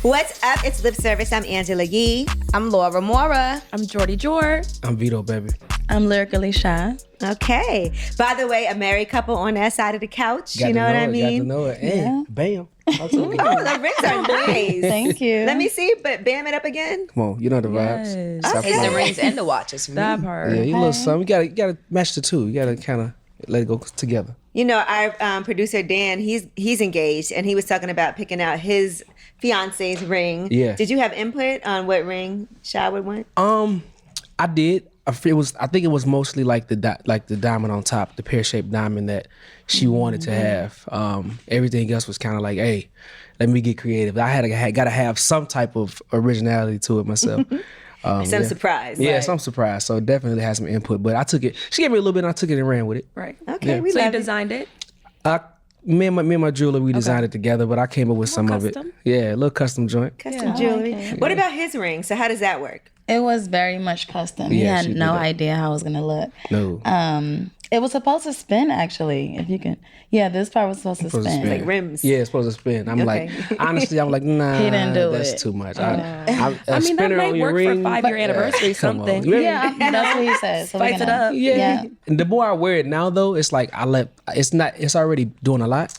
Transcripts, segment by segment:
What's up? It's Lip Service. I'm Angela Yee. I'm Laura Mora. I'm Jordy Jor. I'm Vedo, baby. I'm Lyrically Sha. Okay. By the way, a married couple on that side of the couch. Got you know what I mean? Got to know it. And Yeah. bam. Oh, the rings are nice. Thank you. Let me see, but bam it up again. Come on, you know the vibes. Yes. Stop Okay. It's playing. the rings and the watches. That part. Yeah, you little something. You gotta match the two. You gotta kind of let it go together. You know, our producer Dan, he's engaged, and he was talking about picking out his fiance's ring. Yeah. Did you have input on what ring Sha would want? I did. I think it was mostly like the diamond on top, the pear-shaped diamond that she wanted to have. Everything else was kind of like, hey, let me get creative. I gotta have some type of originality to it myself. Some surprise. Yeah, Like, some surprise. So definitely had some input, but I took it. She gave me a little bit, and I took it and ran with it. Right. Okay, Yeah. we So you love it. designed it? Me and my jeweler, we designed it together, but I came up with some of custom? it. Yeah, a little custom joint. Custom Yeah. jewelry. I like it. What about his ring? So how does that work? It was very much custom. He Yeah, had she did no that. idea how it was gonna look. No. It was supposed to spin actually. If you can, yeah, this part was supposed to Supposed to spin. spin. Like rims. Yeah, it's supposed to spin. I'm Okay. like, honestly, I'm like, nah, He didn't do that's it. too much. I mean, that spinner might on your work for ring, 5-year anniversary, come on. something. Yeah, that's what he said. So Spice it up. Yeah. And the more I wear it now, though, it's like it's already doing a lot.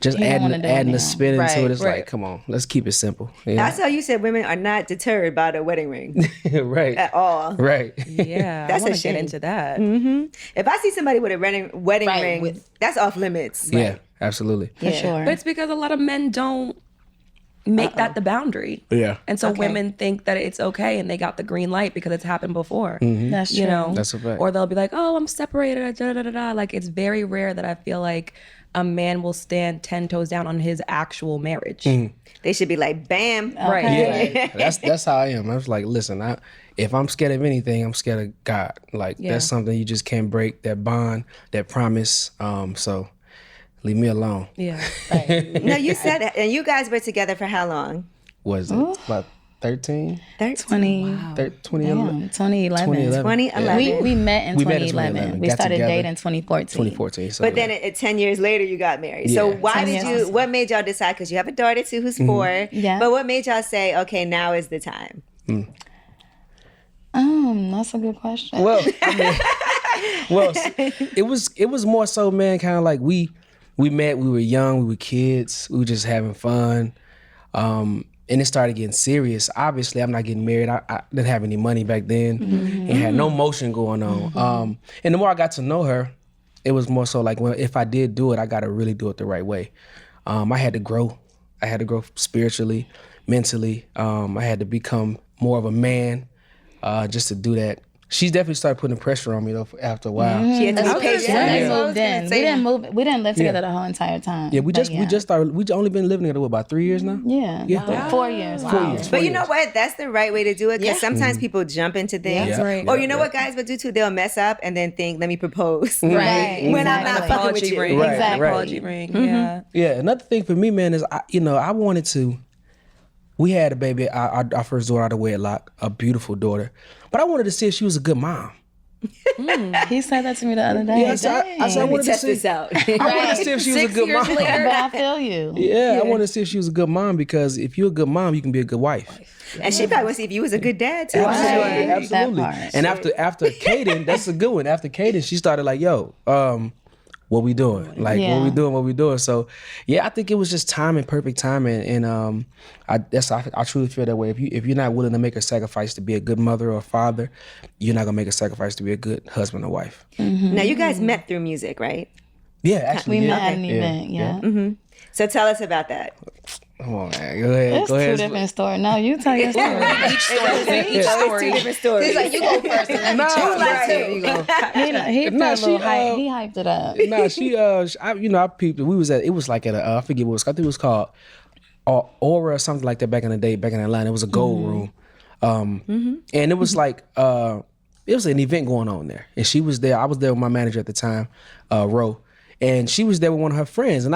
Just He don't wanna do it adding now. the spin into Right, it. It's right. like, come on, let's keep it simple. I Yeah. saw you said women are not deterred by the wedding ring Right. at all. Right. Yeah. That's I a want to shame. get into that. If I see somebody with a wedding Right, ring, with- that's off limits. Yeah, absolutely. For sure. But it's because a lot of men don't make that the boundary. Yeah. And so Okay. women think that it's okay and they got the green light because it's happened before. That's true. You know? That's a fact. Or they'll be like, oh, I'm separated. Da, da, da, da. Like, it's very rare that I feel like a man will stand 10 toes down on his actual marriage. They should be like, bam. Right. Yeah, that's how I am. I was like, listen, if I'm scared of anything, I'm scared of God. Like that's something you just can't break. That bond, that promise. So leave me alone. Yeah. No, you said that. And you guys were together for how long? Was it about 13? 2011. 2011? 2011. 2011. We met in We met in 2011. 2011. We Got started together dating in 2014. 2014. So But then 10 years later, you got married. So Yeah. why 10 did years. what made y'all decide? Because you have a daughter too who's 4. Yeah. But what made y'all say, okay, now is the time? That's a good question. Well, it was more so, man, kind of like we met, we were young, we were kids, we were just having fun. And it started getting serious. Obviously, I'm not getting married. I didn't have any money back then and had no motion going on. And the more I got to know her, it was more so like, well, if I did do it, I got to really do it the right way. I had to grow. I had to grow spiritually, mentally. I had to become more of a man just to do that. She definitely started putting pressure on me though after a while. She had to be patient. When we That's what I was moved gonna in, say. we didn't live together the whole entire time. Yeah, we But just started. We only been living together about 3 years now. Yeah. Yeah. 4 years. 4 Wow. years. But you know what? That's the right way to do it because sometimes people jump into things. Yeah. Right. Or you know what guys would do too? They'll mess up and then think, let me propose. Right. When I'm not Exactly. fucking with Apology you. ring. Right, Exactly. right. Apology ring. Yeah. Yeah, another thing for me, man, is I wanted to. We had a baby, our first daughter out of wedlock, a beautiful daughter, but I wanted to see if she was a good mom. He said that to me the other day. Yeah, I said, I Let me wanted to test see. this out. I wanted to see if she was a 6 good years mom. later. But I feel you. Yeah, I wanted to see if she was a good mom because if you're a good mom, you can be a good wife. And she probably would see if you was a good dad too. Absolutely, Right. absolutely. That part. And after Kaden, that's a good one. After Kaden, she started like, yo, what we doing? Like, Yeah. what we doing? So, yeah, I think it was just timing, perfect timing, and I truly feel that way. If you're not willing to make a sacrifice to be a good mother or father, you're not gonna make a sacrifice to be a good husband or wife. Now you guys met through music, right? Yeah, actually, We yeah. met at an event, yeah. So tell us about that. Come on, man. Go ahead. It's Go ahead. two different stories. No, you tell your story. Each story. Two different stories. He's like, you go first. And then Nah, choose right. two. He put Nah, a little she, hype. He hyped it up. Nah, I peeped it. It was like at I forget what it was. I think it was called Aura or something like that back in the day, back in Atlanta. It was a gold room. And it was like, it was an event going on there. And she was there. I was there with my manager at the time, Ro. And she was there with one of her friends. And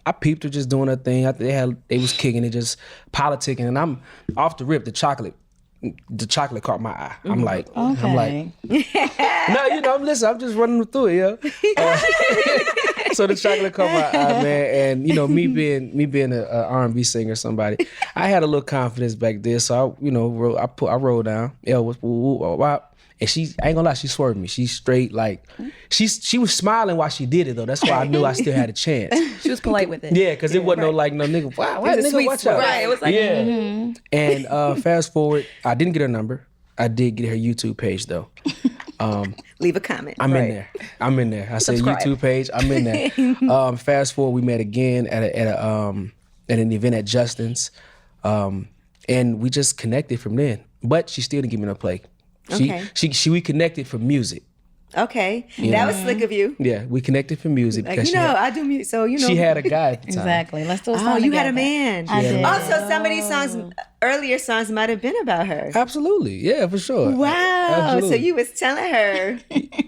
I peeped her just doing her thing. They was kicking it, just politicking. And I'm off the rip, the chocolate caught my eye. I'm like, Okay. No, I'm listening. I'm just running through it, yo. So the chocolate caught my eye, man, and me being a R&B singer, somebody, I had a little confidence back there. So I rolled down. And I ain't gonna lie, she swerved me. She straight she was smiling while she did it though. That's why I knew I still had a chance. She was polite with it. Yeah, because it wasn't no nigga. Wow, nigga, watch out. Right, it was like, And fast forward, I didn't get her number. I did get her YouTube page though. Leave a comment. I'm in there. I said Subscribe. YouTube page. I'm in there. Fast forward, we met again at an event at Justin's, and we just connected from then. But she still didn't give me no play. We connected for music. Okay, that was slick of you. Yeah, we connected for music Like, because I do music, so she had a guy at the time. Exactly. Let's do a Oh, song you had a together. man. I did. Oh, so some of these songs, earlier songs, might have been about her. Absolutely, yeah, for sure. Wow. Absolutely. So you was telling her,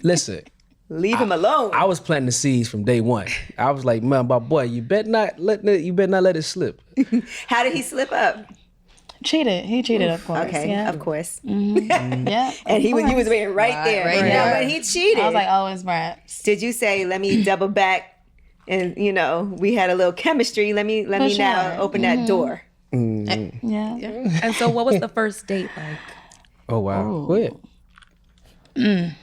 Listen. leave him alone. I was planting the seeds from day one. I was like, man, my boy, you better not let it slip. How did he slip up? Cheated. He cheated, of course. Okay, Yeah. of course. Yeah. And you was waiting right there. right Now, there. when he cheated, I was like, oh, it's raps. did you say, let me double back and, we had a little chemistry. Let me now sure. open that door. Yeah. and so what was the first date like? Oh, wow. Go ahead.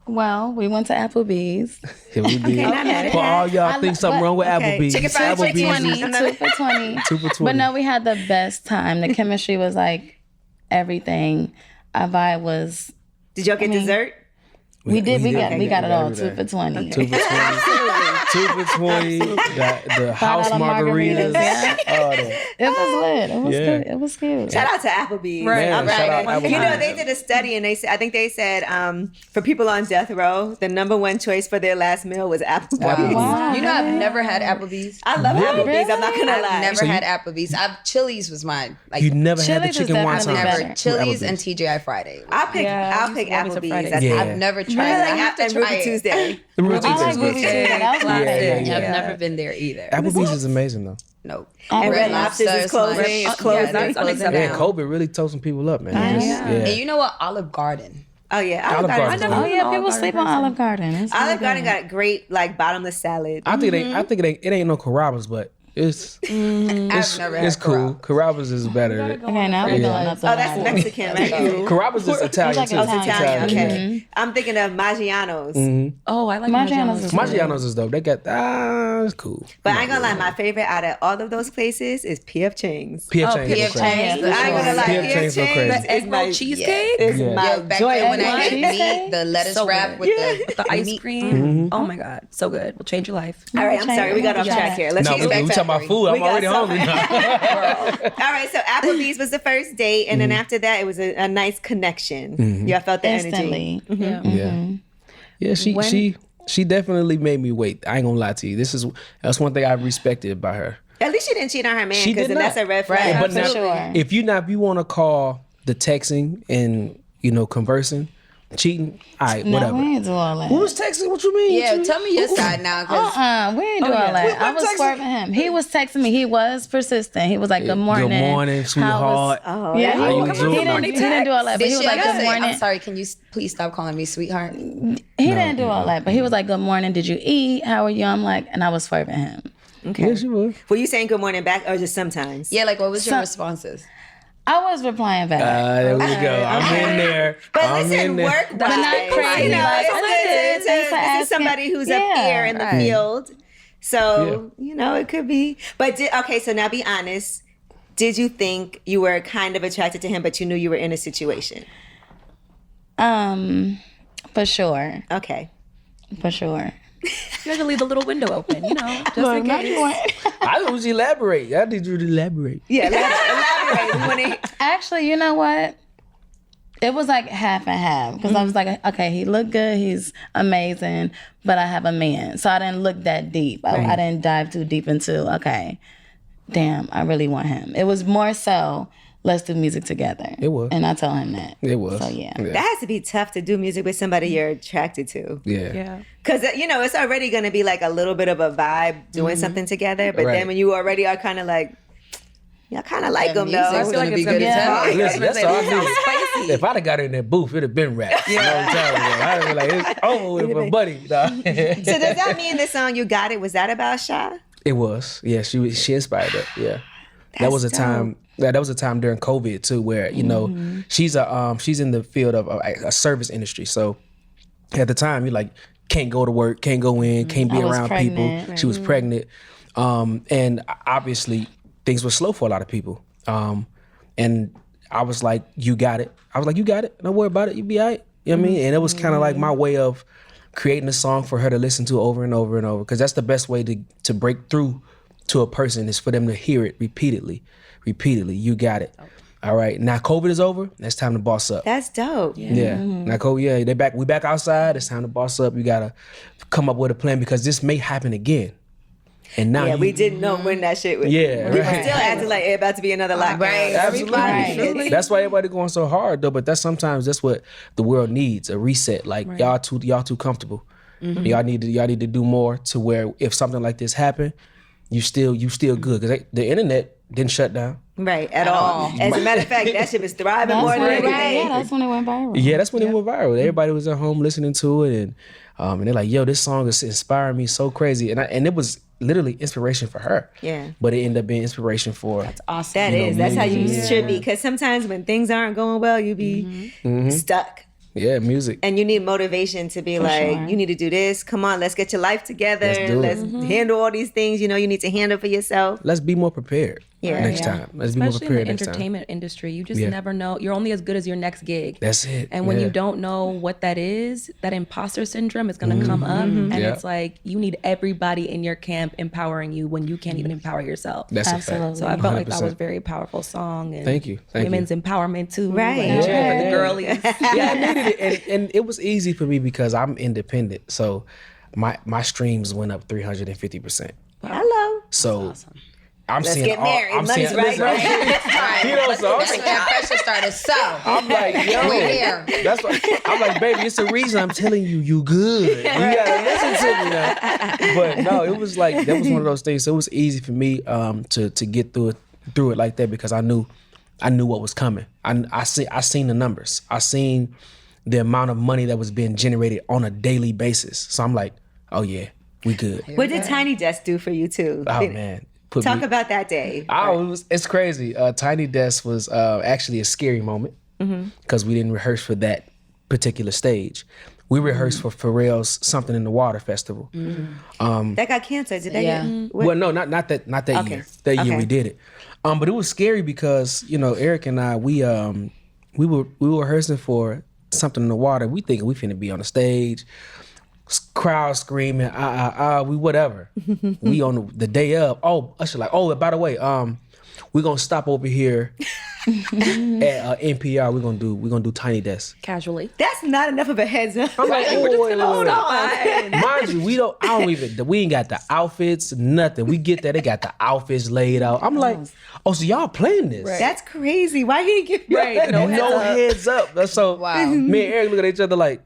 Well, we went to Applebee's. Here we be. not mad at For all y'all I think something wrong with okay. Applebee's. Chicken fried Applebee's chicken. is 2 for 20. 2 for 20. But no, we had the best time. The chemistry was like everything. Our vibe was. Did y'all get dessert? We did. We got it all. everything. 2 for 20. 2 for 20. 2 for 20. The house $5 margaritas. yeah. All that. It was lit. It was Yeah. good. It was cute. Shout out to Applebee's. Right. Yeah, All right. shout out Applebee's. They did a study and I think they said for people on death row, the number one choice for their last meal was Applebee's. Wow. You know, I've never had Applebee's. I love Applebee's. I'm not gonna lie. I've never had Applebee's. Chili's was mine. Like You never had the Chili's is chicken definitely wonton. better. never. Chili's and TGI Friday. I'll pick I used to love me some Applebee's. Fridays. That's Yeah. I've never tried I it. I like have to and try Ruby it. Tuesday. The Ruby I like Tuesday's Ruby good. Tuesday. That was my Yeah, favorite. yeah, I've yeah. never been there either. Applebee's is amazing though. Nope. And Red Lobster Lobster's is closing. mine. It's Yeah, closing. they're That's closing unacceptable. down. COVID really told some people up, man. And you know what? Olive Garden. Oh yeah, Olive Garden. I never Oh been yeah, to people Olive sleep Garden on person. Olive Garden. It's Olive really Garden good. got great bottomless salad. I think it ain't no Carrabba's, but it's I've never had it's cool. Carrabba's. Carrabba's is better. Okay, now we're going up the Oh, that's line. Mexican, right? Carrabba's is Italian like too. Italian. Italian. yeah. Okay, I'm thinking of Maggiano's. Oh, I like Maggiano's Maggiano's. is Maggiano's is dope. They got it's cool. But I ain't gonna lie, my favorite out of all of those places is P.F. Chang's. P.F. Oh, Chang's P.F. go crazy. Chang's. I ain't gonna lie, P.F. P.F. Chang's go crazy. Chang's The egg is roll my cheesecake? Is Yeah. my Yo, back joint. then when I had cheesecake? meat, the lettuce So wrap good. with The ice meat. cream. Oh my God. So good. Will change your life. All right, I'm sorry, we got off track here. Let's No, get we back. talking about food. I'm got already so- hungry now. All right, so Applebee's was the first date, and then after that, it was a nice connection. Y'all felt the energy. Instantly. Yeah, she definitely made me wait. I ain't gonna lie to you. That's one thing I respected about her. At least she didn't cheat on her man, She because did then that's not. a red flag. Right. But for now, sure. if you want to call the texting and cheating, all right, No, whatever. we ain't do all that. Who was texting? What you mean? Yeah, tell me your side now, because We ain't do all yeah. that. What I was texting? swerving him. He was texting me. He was persistent. He was like, "Good morning, Good morning, How was-" sweetheart. Oh, Yeah, How you he doing? didn't do all that, but did he was she like, ever "Good say, morning." I'm sorry, can you please stop calling me sweetheart? He didn't do all that, but he was like, "Good morning. Did you eat? How are you?" I'm like, and I was swerving him. okay. Yeah, she was. Were you saying good morning back, or just sometimes? Yeah, like what was your So- responses? I was replying back. There we go. I'm in there. But I'm listen, in there. work But not crazy. Like, this is asking. somebody who's Yeah, up here in the right. field. So, it could be. But, okay, so now be honest. Did you think you were kind of attracted to him, but you knew you were in a situation? For sure. Okay. For sure. You had to leave the little window open, just in case. I was elaborate. I need you to elaborate. Yeah, elaborate. We want to. Actually, you know what? It was like half and half because I was like, okay, he looked good, he's amazing, but I have a man, so I didn't look that deep. I didn't dive too deep into, okay, damn, I really want him. It was more so, let's do music together. It was. and I told him that. It was. So yeah. That has to be tough to do music with somebody you're attracted to. Yeah. Yeah. Because, it's already going to be like a little bit of a vibe doing something together. But Right. then when you already are kind of like, Y'all kind of like him music's though. gonna like be it's good gonna as be hell. Listen, that's all I Sounds need. spicy. If I'd have got her in that booth, it'd have been rap. You know what I'm telling you? I'd have been like, it's over with, but buddy. Nah. So does that mean the song "You Got It" was that about Sha? It was. Yeah, she inspired that. Yeah. That was a That's time. That was a time during COVID too, where you know she's in the field of a service industry. So at the time, you like can't go to work, can't go in, can't be I was around pregnant. people. She was pregnant, and obviously things were slow for a lot of people. And I was like, "You got it." I was like, "You got it. Don't worry about it. You be all right." You know what I mean? And it was kind of like my way of creating a song for her to listen to over and over and over, because that's the best way to break through to a person is for them to hear it repeatedly. You got it. All right. Now COVID is over. It's time to boss up. That's dope. Yeah. Now COVID, yeah, they back. We back outside. It's time to boss up. You gotta come up with a plan because this may happen again. And now Yeah, we didn't know when that shit was. Yeah, we right. still acting like it about to be another lockdown. Right. Absolutely. That's why everybody going so hard though. But sometimes that's what the world needs, a reset. Like y'all too comfortable. Y'all need to do more to where if something like this happen, you still good because the internet didn't shut down. Right, at all. As a matter of fact, that shit was thriving more than anything. Yeah, that's when it went viral. Yeah, that's when it went viral. Everybody was at home listening to it, and they're like, "Yo, this song is inspiring me so crazy," and it was literally inspiration for her. Yeah. But it ended up being inspiration for. That's awesome. That's how you should be. Because sometimes when things aren't going well, you be stuck. Yeah, music. And you need motivation to be you need to do this. Come on, let's get your life together. Let's do it. Let's handle all these things, you need to handle for yourself. Let's be more prepared next Yeah. time. Let's Especially be more in prepared the next time. entertainment industry, you just Yeah. never know. You're only as good as your next gig. That's it. And when Yeah. you don't know what that is, that imposter syndrome is going to come up. And Yeah. it's like you need everybody in your camp empowering you when you can't even empower yourself. That's Absolutely. a fact. So I felt like that 100%. was a very powerful song. And Thank you. Thank women's empowerment too. Right. Like, Yeah. for the girlies. Yeah, I needed it, and it was easy for me because I'm independent. So my streams went up 350%. Hello. So I'm Let's seeing get married. Money's right. Right. You know, so I'm That's when that pressure started. So I'm like, yo, we here. that's what I'm like, baby. It's the reason I'm telling you, you good. You gotta listen to me now. But no, it was like that was one of those things. So it was easy for me to get through it like that because I knew what was coming. I seen the numbers. I seen the amount of money that was being generated on a daily basis. So I'm like, oh yeah, we good. What did Tiny Desk do for you too? Oh man. Talk about that day. It's crazy. Tiny Desk was actually a scary moment because we didn't rehearse for that particular stage. We rehearsed for Pharrell's Something in the Water festival. That got canceled. Did that Yeah. get? Well, no, not that Okay. year. That year Okay. we did it. But it was scary because Eric and I we were rehearsing for Something in the Water. We thinking we finna be on the stage. Crowd screaming, we whatever. We on the day of. Oh, Usher like, oh, by the way, we're gonna stop over here at NPR. We're gonna do Tiny Desk. Casually. That's not enough of a heads up. I'm like, wait. Hold on. Mind you, we ain't got the outfits, nothing. We get there, they got the outfits laid out. I'm like, oh, so y'all playing this? That's crazy. Why he didn't give you Right, no No heads up. So Wow. me and Eric look at each other like,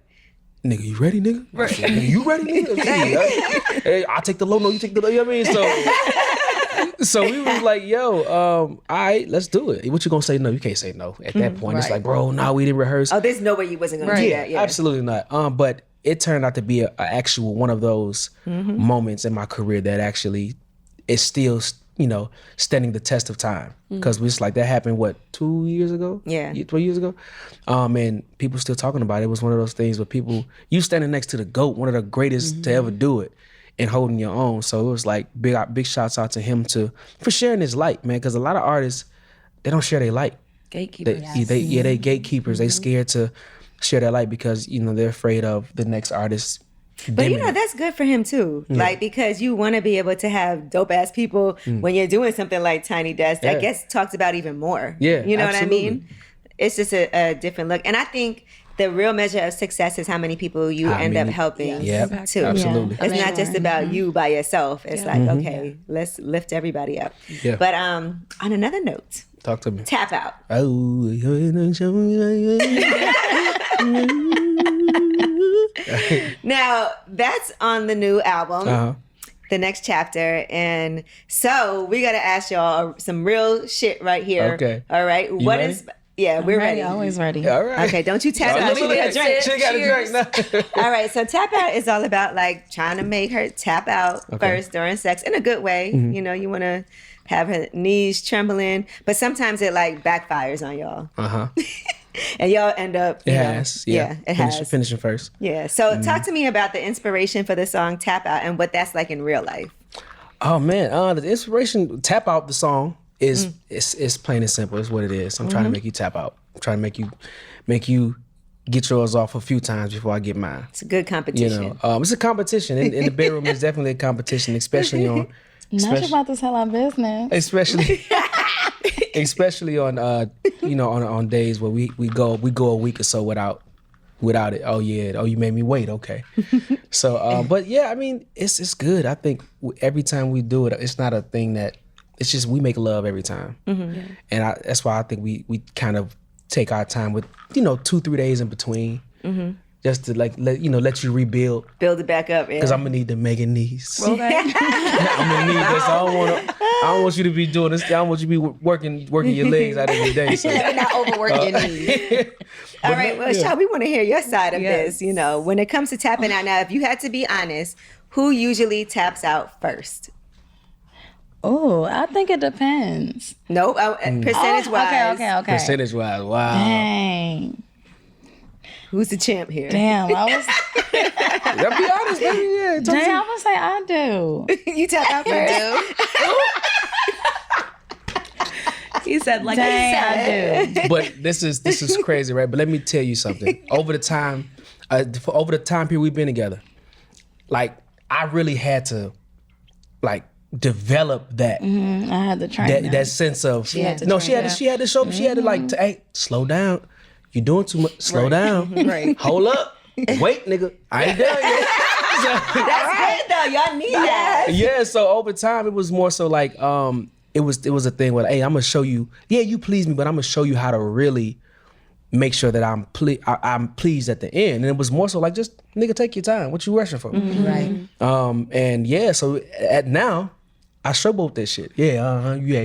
nigga, you ready, nigga? Right. Nigga, you ready, nigga? Hey, I'll take the low, no, you take the low. You know what I mean? So we was like, yo, all right, let's do it. What you gonna say no? You can't say no. At that point, it's Right. like, bro, nah, we didn't rehearse. Oh, there's no way you wasn't gonna do that. Yeah. Absolutely not. But it turned out to be a actual one of those moments in my career that actually is still, standing the test of time. Because we just like that happened 2 years ago? Yeah. 3 years ago. And people still talking about it. It was one of those things where you standing next to the GOAT, one of the greatest to ever do it, and holding your own. So it was like big shouts out to him for sharing his light, man. Because a lot of artists, they don't share their light. Gatekeepers. They gatekeepers. They scared to share their light because they're afraid of the next artist. But that's good for him too. Like, because you want to be able to have dope ass people when you're doing something like Tiny Desk. I Yeah. guess talks about even more. Yeah, You know absolutely. what I mean? It's just a different look. And I think the real measure of success is how many people you end up helping Yeah, too. absolutely. It's not just about you by yourself. It's like, okay, let's lift everybody up. Yeah. But on another note, Talk to me. Tap Out. Oh, Now, that's on the new album. uh-huh. the next chapter. And so we got to ask y'all some real shit right here. Okay. All right. You What ready? is? Yeah, we're ready. Always ready. All right. Okay, don't you tap out. She need a drink. She got a drink now. All right, so tap out is all about like trying to make her tap out first during sex in a good way. You know, you want to have her knees trembling, but sometimes it like backfires on y'all. And y'all end up, It has. Yeah. it has. Finishing first. Yeah. So talk to me about the inspiration for the song Tap Out and what that's like in real life. Oh man, the inspiration tap out the song is it's plain and simple. It's what it is. I'm trying to make you tap out. I'm trying to make you get yours off a few times before I get mine. It's a good competition. You know, it's a competition in the bedroom. It's definitely a competition, especially on. Not you about to tell our business. Especially on on days where we go a week or so without it. Oh yeah, you made me wait. Okay, so but yeah, I mean it's good. I think every time we do it, it's not a thing that it's just we make love every time, and that's why I think we kind of take our time with 2-3 days in between. Just to let you rebuild. Build it back up, yeah. Because I'm gonna need the mega knees. Okay. I'm gonna need this. I don't want you to be doing this. I don't want you to be working your legs out every day. So. Not overworking your knees. All right, well, Sha, we want to hear your side of Yes. this. When it comes to tapping out, now, if you had to be honest, who usually taps out first? Oh, I think it depends. Nope, percentage-wise. Okay. Percentage wise, wow. Dang. Who's the champ here? Damn, I was. I'll be honest, baby. Yeah, Dang, I would say I do. You tap out first? He said like Dang, I do. But this is crazy, right? But let me tell you something. Over the time period we've been together, like I really had to, like, develop that. I had to train that sense of she had to show she had to like hey, slow down. You're doing too much. Slow down. Right. Hold up. Wait, nigga. I ain't done yet. That's great, though. Y'all need that. Yeah, so over time it was more so like it was a thing where, hey, I'm gonna show you, yeah, you please me, but I'm gonna show you how to really make sure that I'm pleased at the end. And it was more so like, just nigga, take your time. What you rushing for? Right. And yeah, so at now I showboat that shit. Yeah, yeah,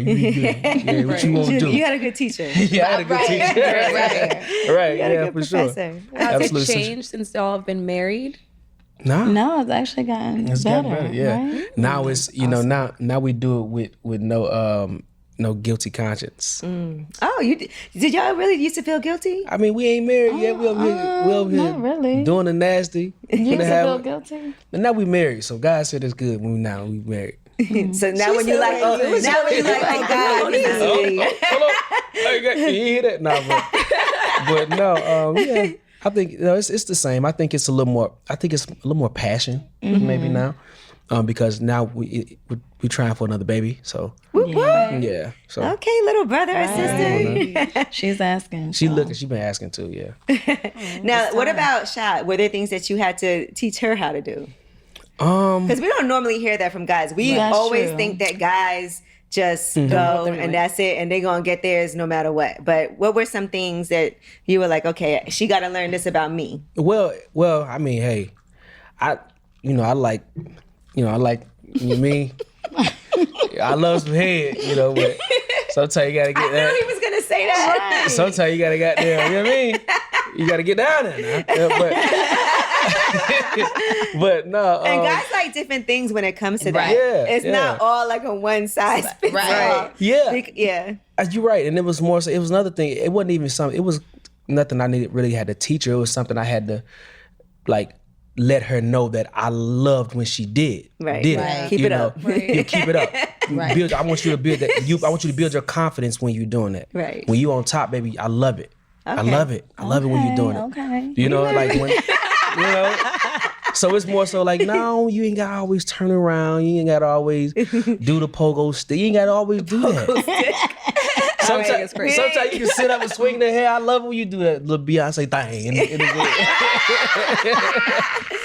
what you want to do? You had a good teacher. Yeah, I had a good teacher. Right, You had a yeah, good for sure. professor. Has Absolutely. it changed since y'all have been married? No, it's actually gotten It's better. gotten better, yeah. Right? Now it's now we do it with no guilty conscience. Oh, did y'all really used to feel guilty? I mean, we ain't married yet. We over here not really. doing the nasty. You used to feel But guilty? now we married, so God said it's good. Now we married. So now when you like, oh God, this is me. Hold on. You hear that? No, but no, yeah. I think it's the same. I think it's a little more. I think it's a little more passion maybe now, because now we trying for another baby. So yeah. So Okay, little brother or sister. She's asking. she been asking too. Yeah. Now, what about Sha? Were there things that you had to teach her how to do? Because we don't normally hear that from guys. We That's always true. think that guys just go and that's it, and they're gonna get theirs no matter what. But what were some things that you were like, okay, she got to learn this about me? Well. I mean, hey, I like you know what I mean. I love some head, but sometimes you gotta get I that. knew he was gonna say that. Sometimes you gotta get there. You know what I mean? You gotta get down there now. But no. And guys like different things when it comes to that. Right. Yeah, It's not all like a one size fits all. Yeah. Yeah. You're right, and it was more. So it was another thing. It wasn't even something. It was nothing I really had to teach her. It was something I had to like let her know that I loved when she did. Right. Did Right. it. Keep it up. Yeah, keep it up. Right. I want you to build that. I want you to build your confidence when you're doing that. Right. When you on top, baby, I love it. I Okay. love it. I love it when you're doing it. Okay. You know, like when, So it's more so like, no, you ain't gotta always turn around. You ain't gotta always do the pogo stick. You ain't gotta always do that. Sometimes you can sit up and swing the hair. I love when you do that little Beyonce thing.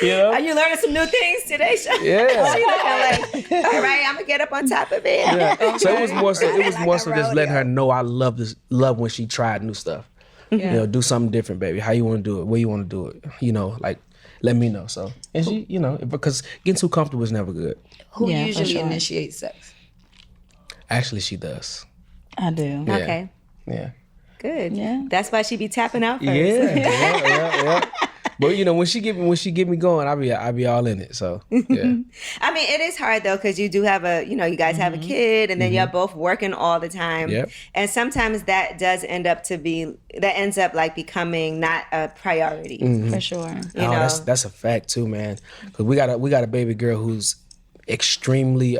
Are you learning some new things today, Sha? Yeah. She looking like, all right, I'm gonna get up on top of it. Yeah. So it was more so. It was Like more a so just letting rodeo. her know I love when she tried new stuff. Yeah. Do something different, baby. How you want to do it? Where you want to do it? Like let me know. So, and she, because getting too comfortable is never good. Who Yeah, for usually sure. initiates sex? Actually, she does. I do. Yeah. Okay. Yeah. Good. Yeah. That's why she be tapping out first. Yeah. But when she get me going, I'll be all in it. So yeah. I mean, it is hard though, because you do have you guys have a kid, and then you're both working all the time. Yep. And sometimes that ends up like becoming not a priority. For sure. You know? That's a fact too, man. Because we got a baby girl who's extremely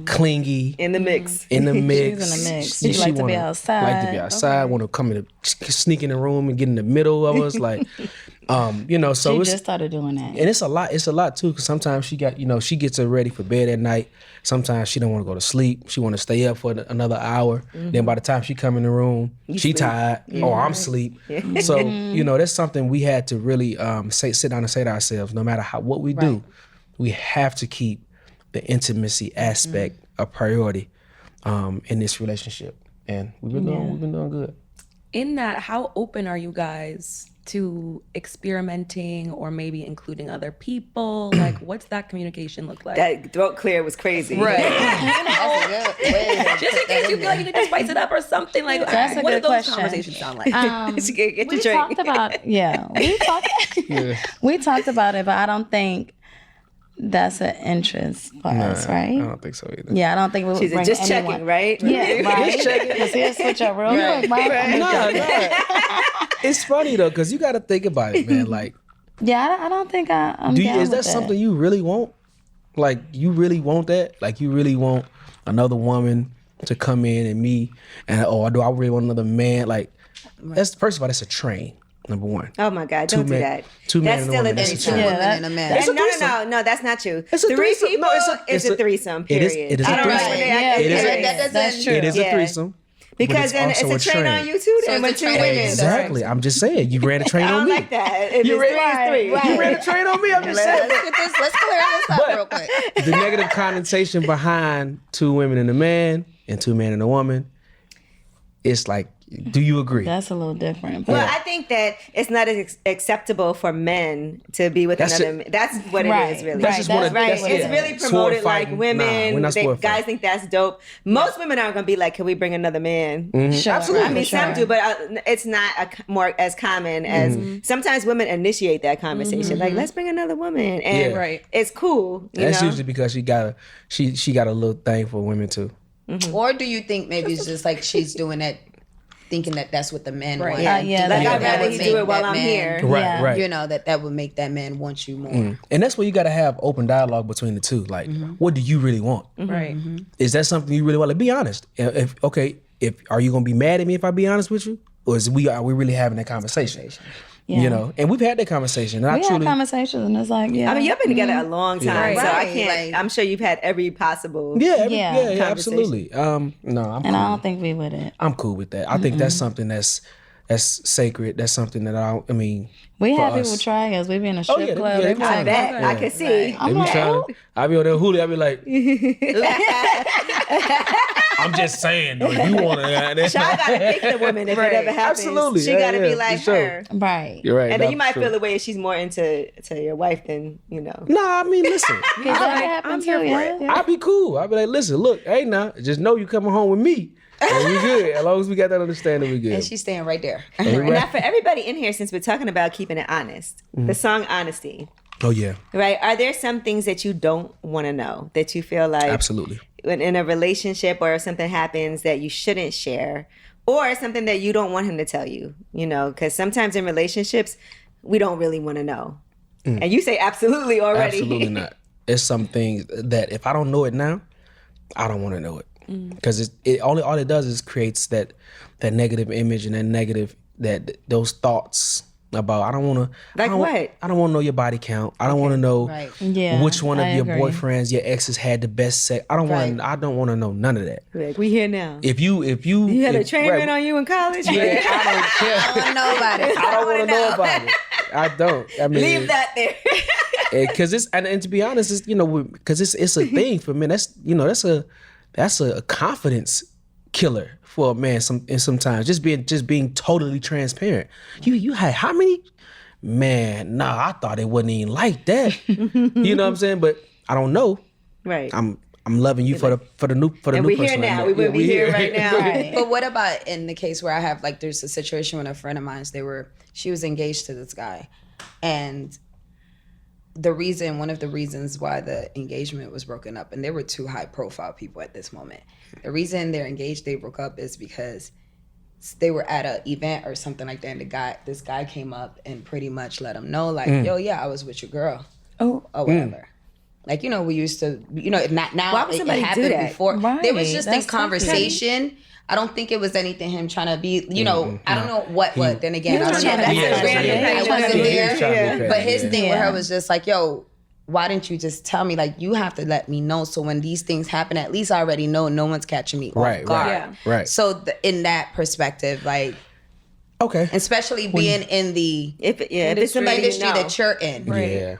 clingy. In the mix. In the mix. She's in the mix. She like to be outside. Like to be outside. Want to come in, sneak in the room and get in the middle of us, like, So She it's just started doing that. and it's a lot. It's a lot too, because sometimes she gets her ready for bed at night. Sometimes she don't want to go to sleep. She want to stay up for another hour. Then by the time she come in the room, she tired. Oh, I'm asleep. So that's something we had to really sit down and say to ourselves. No matter what we do, we have to keep the intimacy aspect a priority in this relationship, and we've been doing good. In that, how open are you guys to experimenting or maybe including other people? Like, what's that communication look like? That throat clear was crazy. Right. Just in case you feel like you need to spice it up or something. Like, That's a what do good those question. conversations sound like? Get your We drink. talked about we talked about it, but I don't think that's an interest for us, right? I don't think so either. Yeah, I don't think we would She's bring just anyone. checking, right? Yeah, right. Because he'll switch up real quick, right? No. It's funny though, because you got to think about it, man. Like, Yeah, I don't think I'm down is that with something you really want? Like, you really want that? Like, you really want another woman to come in and me, and do I really want another man? Like, that's first of all, that's a train. Number one. Oh my God! Don't do that. Two men That's and a still woman. a That's a threesome. train. Women and a man. It's a No, threesome. no, that's not true. It's a Three threesome. people No, is a threesome. Period. It is a I don't like threesome. when they Yeah, act- It is a- yeah. That's true. It is a Yeah. threesome. Because then it's also a train on you too. Then So when it's a two train. women. Exactly. I'm just saying. You ran a train I on don't me. like that. If You it's ran, three, it's three. You ran a train on me. I'm just saying. Let's clear this up real quick. The negative connotation behind two women and a man and two men and a woman, it's like, do you agree? That's a little different. Well, I think that it's not acceptable for men to be with That's another. That's what Right. it is, really. That's just one of- right. that's what It's it really is. promoted Sword like fighting. women. Nah, we're not sword Guys fighting. think that's dope. Most women aren't gonna be like, "Can we bring another man?" Sure, Absolutely. I mean, for sure. some do, but it's not more as common as sometimes women initiate that conversation. Like, let's bring another woman, and Yeah. Right. it's cool. You That's know? usually because she got a little thing for women too. Or do you think maybe it's just like she's doing it, thinking that that's what the men want? Yeah, Like, yeah, I'd rather would he make do it while that I'm man- here. Right, Yeah. right. You know, that would make that man want you more. And that's where you got to have open dialogue between the two. Like, what do you really want? Right. Is that something you really want? Like, be honest. If are you gonna be mad at me if I be honest with you, or are we really having that conversation? Yeah. You know, and we've had that conversation. And We I had truly, conversations, and it's like, yeah. I mean, you've been together a long time, so I Right. can't. Like- I'm sure you've had every possible. Yeah. yeah, absolutely. No, I'm and cool. I don't think we would it. I'm cool with that. I think that's something that's sacred. That's something that I mean. We for have us. people try us. We be in a strip yeah, club. yeah, They be yeah. I like, bet okay. I could see. They be trying. I be on there hoolie. I be like, I'm just saying, though, if you want to. Sha gotta pick the woman if it ever happens. Absolutely. She Yeah, gotta yeah, be like for sure. her. Right. You're right. And then no, you might for feel sure. the way if she's more into your wife than Nah, I mean, listen. Because that happens too, yeah. I'll be cool. I'll be like, listen, look, hey now, just know you coming home with me. And we good. As long as we got that understanding, we good. And she's staying right there. And now for everybody in here, since we're talking about keeping it honest, the song Honesty, Oh yeah, right? Are there some things that you don't want to know that you feel like absolutely. in a relationship or if something happens that you shouldn't share, or something that you don't want him to tell you? You know, because sometimes in relationships we don't really want to know, and you say absolutely already. Absolutely not. It's some things that if I don't know it now, I don't want to know it because all it does is creates that negative image and those thoughts about I don't want to Like what? I don't want to know your body count. I don't want to know Right. Yeah, which one of I your agree. boyfriends, your exes had the best sex. I don't want to know none of that. Like, we here now. If you You had a if- train right, ran on you in college. Yeah, I don't care. I don't know about it. I don't want to know about it. I don't. I mean, Leave that there. because it's and to be honest, it's because it's a thing for men. That's a confidence killer for a man. Sometimes just being totally transparent. You had how many? Man, nah, I thought it wasn't even like that. You know what I'm saying? But I don't know. Right. I'm loving you for the new and new we're person. here now. We wouldn't be here right now. Right. But what about in the case where I have like there's a situation with a friend of mine. She was engaged to this guy, and one of the reasons why the engagement was broken up, and there were two high profile people at this moment. The reason they're engaged, they broke up, is because they were at an event or something like that, and this guy came up and pretty much let them know, like, yo, yeah, I was with your girl. Or whatever. Like, we used to, not now. Why would somebody it happened do that? before. Right, There was just a that's conversation. I don't think it was anything him trying to be, I don't know what. Then again, I don't know. I wasn't there. But his thing with her was just like, yo, why didn't you just tell me? Like, you have to let me know. So when these things happen, at least I already know no one's catching me off guard. Right. So in that perspective, like, okay. Especially being in the if it's somebody industry you know. that you're in. Right. Yeah.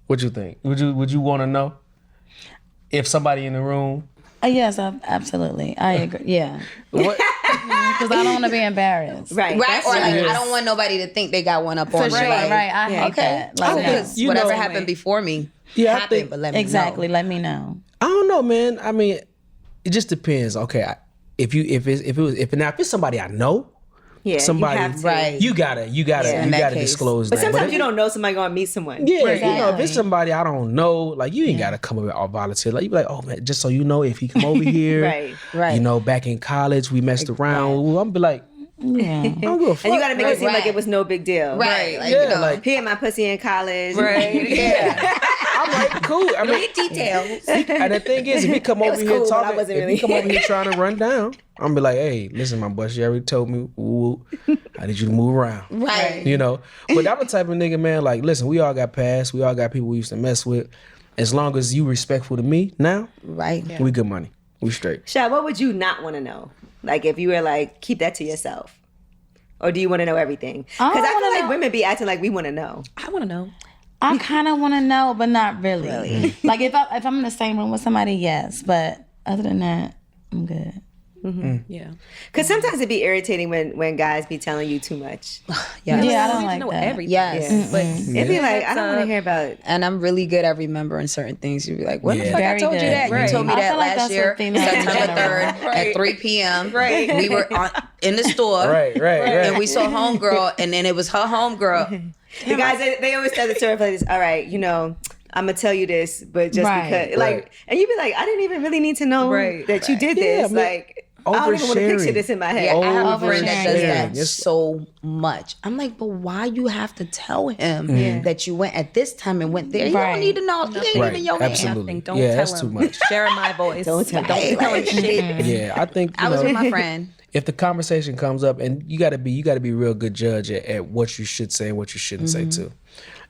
What you think? Would you want to know if somebody in the room? Yes, absolutely. I agree. Yeah. What? Because I don't want to be embarrassed. Right. Right? That's Or like, true. I don't want nobody to think they got one up on me. Right. I hate Okay. that. Like, Because You whatever know- happened before me Yeah, I happened, think- but let me exactly. know. Let me know. I don't know, man. I mean, it just depends. Okay, if it's somebody I know, Yeah, somebody, you have to. Right. you gotta in that case. disclose But that. sometimes you don't know somebody gonna meet someone. Yeah, Right. if it's somebody I don't know, like you ain't gotta come up with all volunteer. Like you be like, oh man, just so you know, if he come over here, Right. back in college we messed around. I'm be like, Yeah. I don't give a fuck. And you gotta make it seem Right. like it was no big deal. Right. Like, Yeah, like- He had my pussy in college. Right. yeah. I'm like, cool. I mean, Details. and the thing is, if he come over was here cool, but I talking, wasn't if really- he come over here trying to run down, I'm be like, hey, listen, my boy, she already told me, ooh, I need you to move around. Right. But I'm the type of nigga, man, like, listen, we all got past, we all got people we used to mess with. As long as you respectful to me now, Right. we good money. We straight. Sha, what would you not want to know? Like if you were like, keep that to yourself. Or do you want to know everything? Because I feel wanna like know. women be acting like we want to know. I want to know. I kind of want to know, but not really. Like if I'm in the same room with somebody, yes. But other than that, I'm good. Yeah. Because sometimes it'd be irritating when guys be telling you too much. Yes. Yeah, I You don't need like to know that. everything. Yes. But It'd be like, I don't want to hear about it. And I'm really good at remembering certain things. You'd be like, when the Yeah. fuck I Very told you good. that? Right. You told me I that feel like last that's year, what females in September general. 3rd at 3 p.m. Right. We were in the store. Right. And we saw homegirl, and then it was her homegirl. The guys, they always tell the story like this. All right, I'm gonna tell you this, but just Right. because, like, Right. and you'd be like, I didn't even really need to know Right. that you did Yeah, this. man. Like, I don't even want to picture Oversharing. this in my head. Yeah, I have a friend that does Oversharing. that Yes. so much. I'm like, but why you have to tell him that you went at this time and went there? You Right. don't need to know. He ain't Right. even your man. Absolutely. Don't Yeah, tell that's him. too much. Share my voice. Don't tell Don't him. tell him shit. Yeah, I think I was with my friend. if the conversation comes up, and you gotta be a real good judge at what you should say and what you shouldn't say too.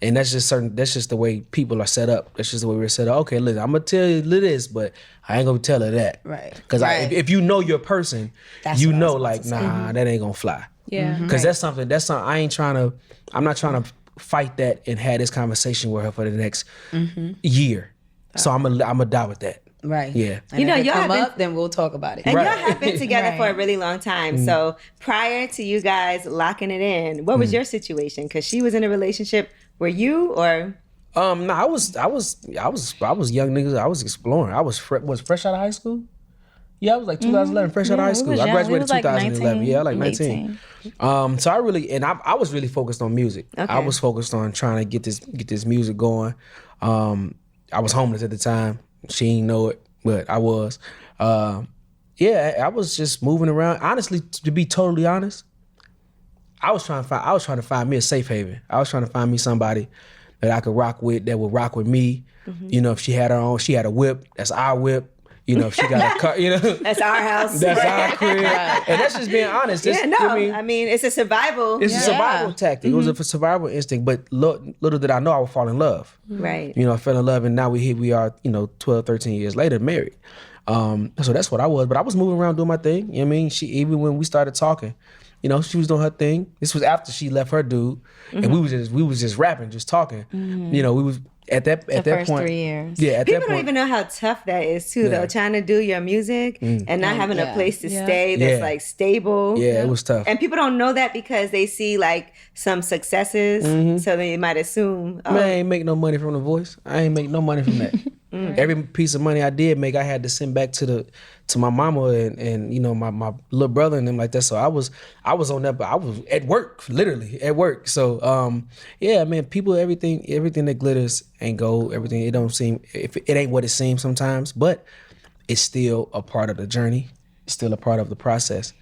And that's just the way people are set up. That's just the way we're set up. Okay, listen, I'm gonna tell you this, but I ain't gonna tell her that. Right. Because Right. if you know your person, That's you what I know, was like, nah, that ain't gonna fly. Yeah. Because that's something I'm not trying to fight that and have this conversation with her for the next year. So I'm gonna die with that. Right. Yeah. And You know, if it y'all come have been- up, then we'll talk about it. And Right. y'all have been together for a really long time. So prior to you guys locking it in, what was your situation? Because she was in a relationship. Were you or? No, I was young niggas. I was exploring. I was fresh out of high school. Yeah, I was like 2011, fresh out of high we school. was I young. We graduated was like 2011. 19, Yeah, like 19. So I was really focused on music. I Okay. was focused on trying to get this music going. I was homeless at the time. She didn't know it, but I was. Yeah, I was just moving around. Honestly, to be totally honest, I was trying to find me a safe haven. I was trying to find me somebody that I could rock with, that would rock with me. If she had her own, she had a whip. That's our whip. If she got a car, That's our house. that's our crib. And that's just being honest. Yeah, Just, no. I mean, It's a survival. it's a survival tactic. It was a survival instinct. But little did I know I would fall in love. Right. I fell in love, and now we are 12, 13 years later married. So that's what I was. But I was moving around doing my thing. You know what I mean? She, even when we started talking, she was doing her thing. This was after she left her dude, and we was just rapping, just talking. at that first point, 3 years. Yeah, at People that don't point, even know how tough that is too, though. Trying to do your music and not having a place to stay that's like stable. Yeah, it was tough. And people don't know that because they see like some successes, so they might assume. Man, I ain't make no money from The Voice. I ain't make no money from that. Every piece of money I did make, I had to send back to my mama and you know my little brother and them like that. So I was on that, but I was at work, literally at work. So yeah, man, people, everything that glitters ain't gold. Everything, it don't seem, if it ain't what it seems sometimes, but it's still a part of the journey. It's still a part of the process.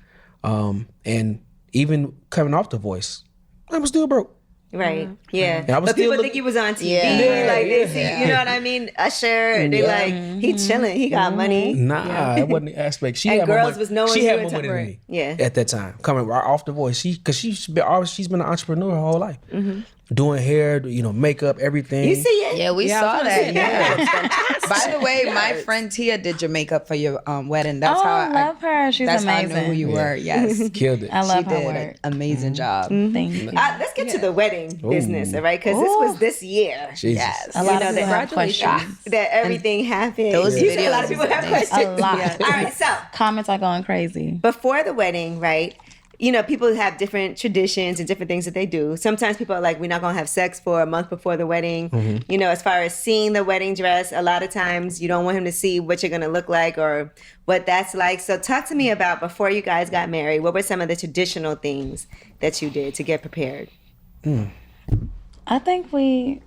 And even coming off The Voice, I was still broke. Right. Yeah. I was But people still think he was on TV. Yeah. Like they see, you know what I mean? Usher. They like, he chilling. He got money. Nah, it wasn't the aspect. She And had more girls money. was knowing she you had at more money time. than me. Yeah. At that time, coming right off The Voice, she's been an entrepreneur her whole life, doing hair, you know, makeup, everything. You see it? Yeah, we saw that. Yeah. By the way, my friend Tia did your makeup for your wedding. That's how I love her. She's that's amazing. how I knew who you were. Yes, Killed it. I love she her did work. an amazing job. Thank you. Let's get to the wedding business, all right? Because this was this year. Jesus. Yes. A lot know, of people have congratulations. questions. That everything happened. those You see a lot videos of people is have amazing. questions. A lot. All right, so Comments are going crazy. before the wedding, right? You know, people have different traditions and different things that they do. Sometimes people are like, we're not going to have sex for a month before the wedding. You know, as far as seeing the wedding dress, a lot of times you don't want him to see what you're going to look like or what that's like. So talk to me about before you guys got married, what were some of the traditional things that you did to get prepared? I think we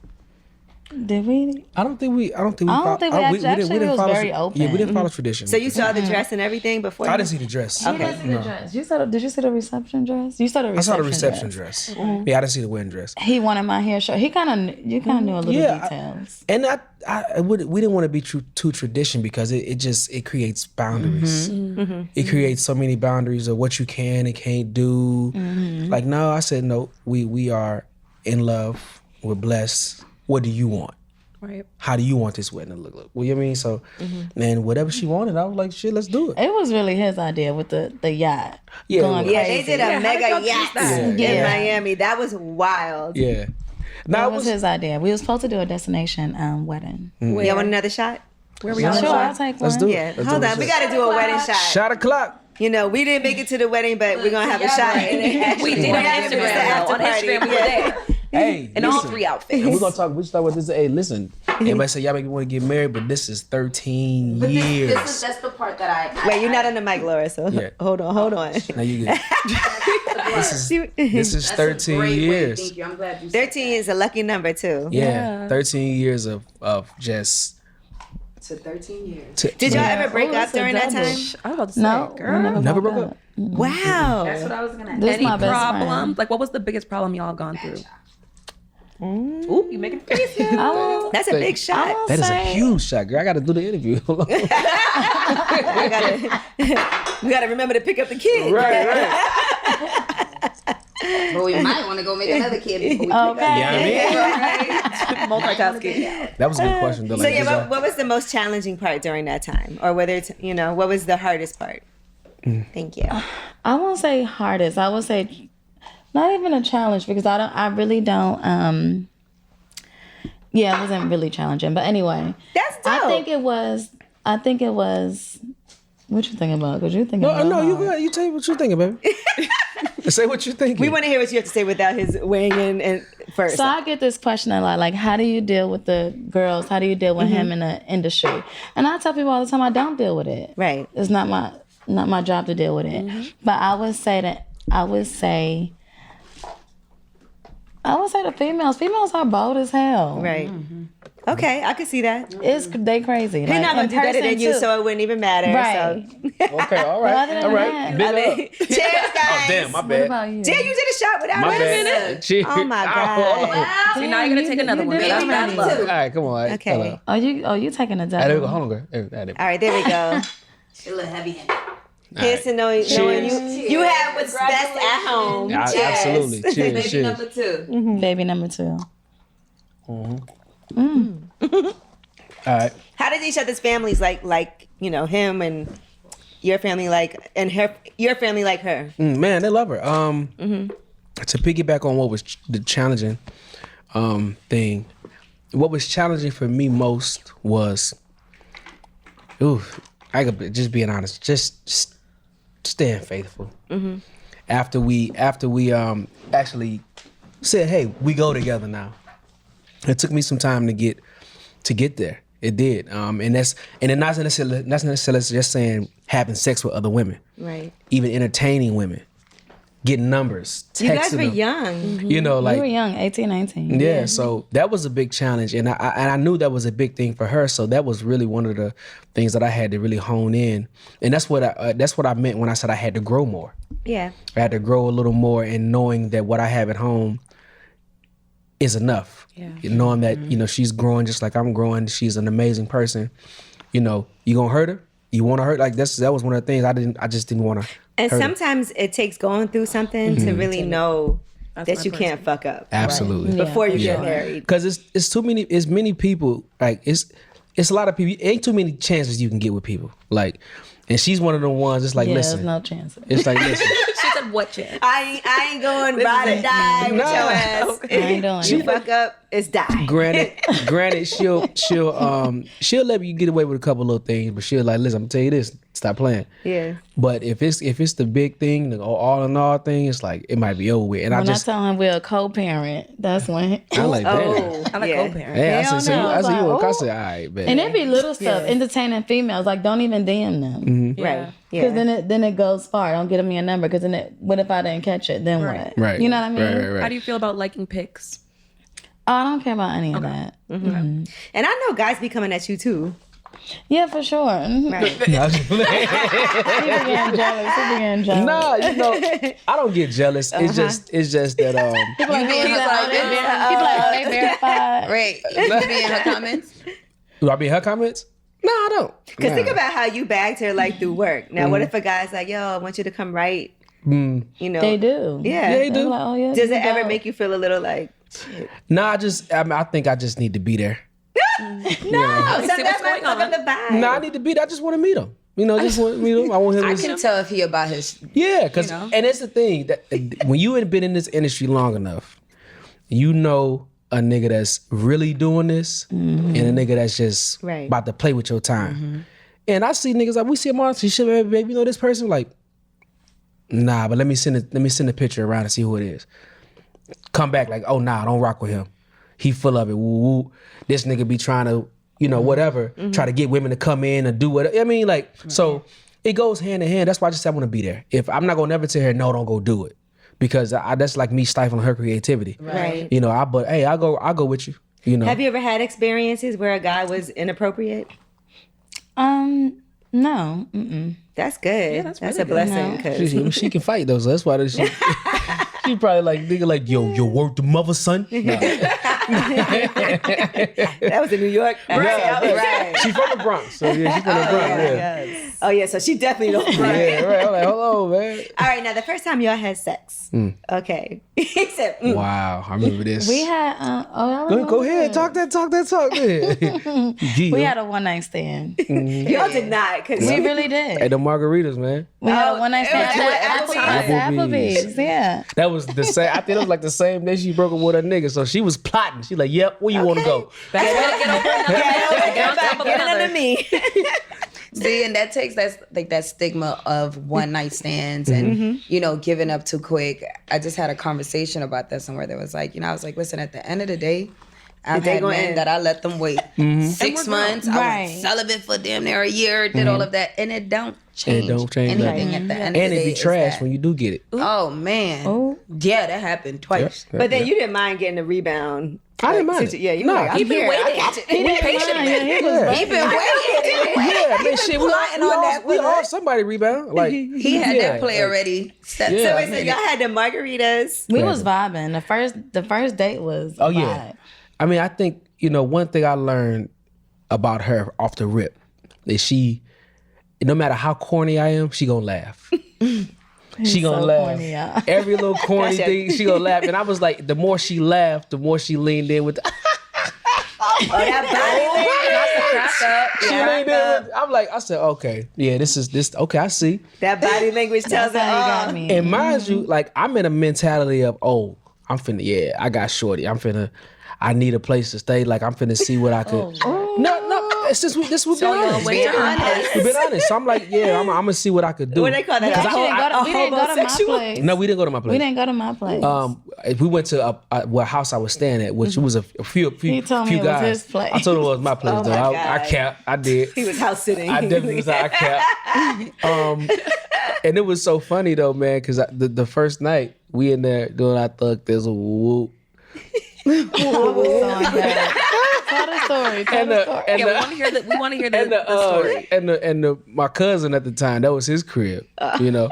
did we. I don't think we. I don't think we actually was follow. very open. Yeah, we didn't follow tradition. So you saw the dress and everything before? I didn't see the dress. You didn't see the dress. Did you see the reception dress? You saw the I reception saw the reception dress. Yeah, I didn't see the wedding dress. He wanted my hair short. You kind of knew a little details. And we didn't want to be too tradition because it creates boundaries. It creates so many boundaries of what you can and can't do. Like, no, I said no. We are in love. We're blessed. What do you want? Right. How do you want this wedding to look? Well, you know what I mean? So, and whatever she wanted, I was like, shit, let's do it. It was really his idea with the yacht. Yeah, Going it was. Yeah, they crazy. did a mega how did y'all yacht choose that? in Yeah. Miami. That was wild. Yeah. Now That was his idea. We were supposed to do a destination wedding. Y'all want another shot? Where were y'all? Sure, I'll take one. Let's do it. Yeah. Let's Hold do on. it. We got to do a wedding shot. Shot o'clock. You know, we didn't make it to the wedding, but we're going to have a shot. We did on Instagram. On Instagram, we were there. Hey, In all listen. 3 outfits. And we're gonna talk about this. Hey, listen. Everybody say y'all make me want to get married, but this is 13 years. That's the part that Wait, you're not on the mic, Laura, so Yeah. hold on. Now you good. This is 13 years. Thank you. I'm glad you 13 is a lucky number, too. Yeah, 13 years of just. to 13 years. Did y'all ever break Oh, up that's a during that double. time? I was about to say, No, girl. we Never broke up. Wow. What I was gonna This is Any my best problem? Like, what was the biggest problem y'all gone through? Ooh, you making face friend. now? I will, That's a big shot. I will That is a say, huge shot, girl. I got to do the interview. We gotta remember to pick up the kids. right. But we might want to go make another kid before we Okay. Yeah, Multitasking. that was a good question, though. So Like, yeah, did y'all- what was the most challenging part during that time, or whether it's what was the hardest part? Thank you. I won't say hardest. I would say not even a challenge because I really don't. Yeah, it wasn't really challenging. But anyway, That's dope. I think it was. What you thinking about? Because you thinking about No, you hard. go ahead. You tell me what you thinking, baby. Say what you thinking. We want to hear what you have to say without his weighing in and first. So I get this question a lot, like, how do you deal with the girls? How do you deal with him in the industry? And I tell people all the time, I don't deal with it. Right. It's not my job to deal with it. But I would say the females are bold as hell. Right. Okay, I can see that. They crazy. They're not gonna in do better person, than you, too. so it wouldn't even matter. Right. Okay, all right. Other than All right. that- Big So. up. Cheers, guys. Oh, damn, my What bad. about you? Damn, you did a shot without My wait a bad. minute. Cheers. Oh my God. So now you're gonna take another one. did That's it. bad luck. All right, come on. Okay. Hello. You taking a All right, there we go. double? Hold on, girl. There. All right, there we go. a little heavy handed. Here's to knowing you have what's best at home. Yeah, Cheers. absolutely. Cheers, cheers. 2. Baby number 2. All right. How did each other's families like him and your family and your family like her? Man, they love her. To piggyback on what was the challenging thing, what was challenging for me most was, I could just being honest, just staying faithful. Mm-hmm. After we actually said, hey, we go together now. It took me some time to get there. It did, and that's not necessarily just saying having sex with other women, right? Even entertaining women, getting numbers, texting you guys were them. young, Mm-hmm. You know, like we were young, 18, 19. Yeah, so that was a big challenge, and I knew that was a big thing for her. So that was really one of the things that I had to really hone in, and that's what I meant when I said I had to grow more. Yeah, I had to grow a little more in knowing that what I have at home is enough. Yeah. Knowing that, she's growing just like I'm growing. She's an amazing person. You gonna hurt her? You want to hurt? Like that was one of the things I just didn't want to. And sometimes it takes going through something to really know that you can't fuck up. Absolutely. Right. Before you get married. Because it's too many. It's many people. Like it's a lot of people. Ain't too many chances you can get with people. Like, and she's one of the ones. It's like, listen. There's no chance. It's like, listen. She said, what chance? I ain't going ride or die with your ass. I ain't doing You it. fuck up, it's die. Granted, she'll let you get away with a couple little things, but she'll like, listen, I'm gonna tell you this, stop playing. Yeah. But if it's the big thing, the all in all thing, it's like it might be over with. And When I tell him we're a co-parent, that's when. I like that. Oh, I like yeah. co-parent. Hey, I Hell said, no. I said, you Like, I said, all right, man. And it be little stuff, entertaining females. Like, don't even DM them. Right. Because Yeah. then it goes far. Don't get me a number. Because what if I didn't catch it? Then Right. what? Right. You know what I mean? Right. How do you feel about liking pics? Oh, I don't care about any of that. And I know guys be coming at you too. Yeah, for sure. Mhm. Right. He be getting jealous. He be getting jealous. Nah, I don't get jealous. It's just that He be like, they verified. Right. You be in her comments? do I be in her comments? No, I don't. Because Nah. think about how you bagged her like through work. Now, what if a guy's like, yo, I want you to come right? You know, They do. Yeah. They do. Like, oh, yeah, Does you it ever dope. make you feel a little like, shit? Nah, I think I just need to be there. No, see that what's might going fuck on. up the vibe. Nah, I need to be there. I just want to meet him. Just want to meet him. I want him I to can tell if he about his. Yeah, because You know? and it's the thing that when you had been in this industry long enough, you know a nigga that's really doing this and a nigga that's just Right. about to play with your time. And I see niggas like we see him on. She should baby, you know this person like, nah, but let me send a picture around and see who it is. Come back like, oh nah, don't rock with him. He full of it. Woo woo. This nigga be trying to, whatever, try to get women to come in and do whatever. I mean, like, so it goes hand in hand. That's why I just said I want to be there. If I'm not gonna never tell her no, don't go do it, because that's like me stifling her creativity. Right. But hey, I'll go with you. Have you ever had experiences where a guy was inappropriate? No. Mm-mm. That's good. Yeah, that's that's a really blessing. 'Cause She can fight though, so that's why she. She probably like nigga like yo work the mother son. Nah. that was in New York. Right. She from the Bronx, so yeah, she from the Bronx. Yeah. Oh yeah, so she definitely don't. Yeah, right. I'm like, hold on, man. All right, now the first time y'all had sex. Okay. He said, Wow, I remember this. We had. Go ahead, talk that. Then. We had a one night stand. y'all did not. Cause We really did. Hey, the margaritas, man. We had a one night stand at Applebee's. Applebee's. Yeah. That was the same. I think it was like the same day she broke up with her nigga. So she was plotting. She like, yep, where you want to go? Best way to get over another. Get on top of get another. under me. See, and that takes that stigma of one night stands and giving up too quick. I just had a conversation about that somewhere that was like, I was like, listen, at the end of the day, I've had men that I let them wait 6 months. I Right. was celibate for damn near a year, did all of that, and it don't change, anything at the end of And the it day. be is trash that- when you do get it. Oh man, yeah, that happened twice. But then you didn't mind getting a rebound. I didn't mind it. Yeah, you Nah, were like, I'm He been here. I waiting. got you. He been patient. He been waiting. Yeah, man, shit. We all somebody rebound. Like He had that play already set. Yeah. So wait, so y'all had the margaritas. We was vibing. The first date was. Oh a yeah. vibe. I mean, I think one thing I learned about her off the rip is she, no matter how corny I am, she gonna laugh. She gonna so laugh. corny, y'all. Every little corny Gotcha. thing, she gonna laugh. And I was like, the more she laughed, the more she leaned in with. Oh, that body language. She leaned in with. I'm like, I said, okay, yeah, this. Okay, I see. That body language tells That's it how you all. got me. And mind you, like I'm in a mentality of, oh, I got shorty. I need a place to stay. Like I'm finna see what I could. No, since we've been honest. We've been honest. So I'm like, I'm gonna see what I could do. What they call that? We didn't go to my place. No, we didn't go to my place. We didn't go to my place. We went to a house I was staying at, which was a few He told me few it guys. was his place. I told him it was my place though. I capped. I did. He was house sitting. I definitely was. I capped. And it was so funny though, man, because the first night we in there doing our thug thizzle whoop. I was so embarrassed. Tell the story. We want to hear the story. And my cousin at the time, that was his crib, you know.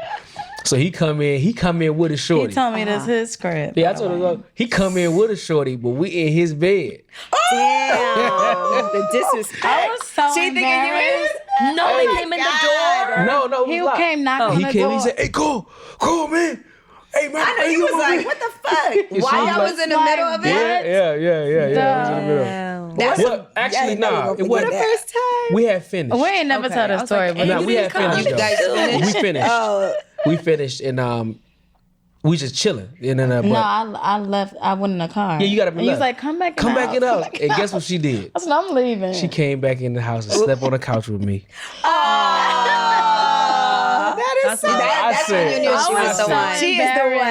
So he come in with a shorty. He told me that's his crib. Yeah, I told him he come in with a shorty, but we in his bed. Damn, the disrespect. I was so She thinking you embarrassed. No, they came in the door. No, He came knocking on the door. He said, "Hey, cool, man. Hey, man." I know you was like, what the fuck? Why y'all was in the middle of it? Yeah. It was in the middle. That's Well, actually, nah. It For wasn't. the first time. We had finished. We ain't never told the story, but No, we had finished. You guys though. finished? We finished. Oh, We finished, and we just chilling. And then, no, I left. I went in the car. Yeah, you gotta And he was left. like, "Come back, come back in the house. up. And guess what she did? I said, "I'm leaving." She came back in the house and slept on the couch with me. that is so. That's when you knew she was the one. She is the one.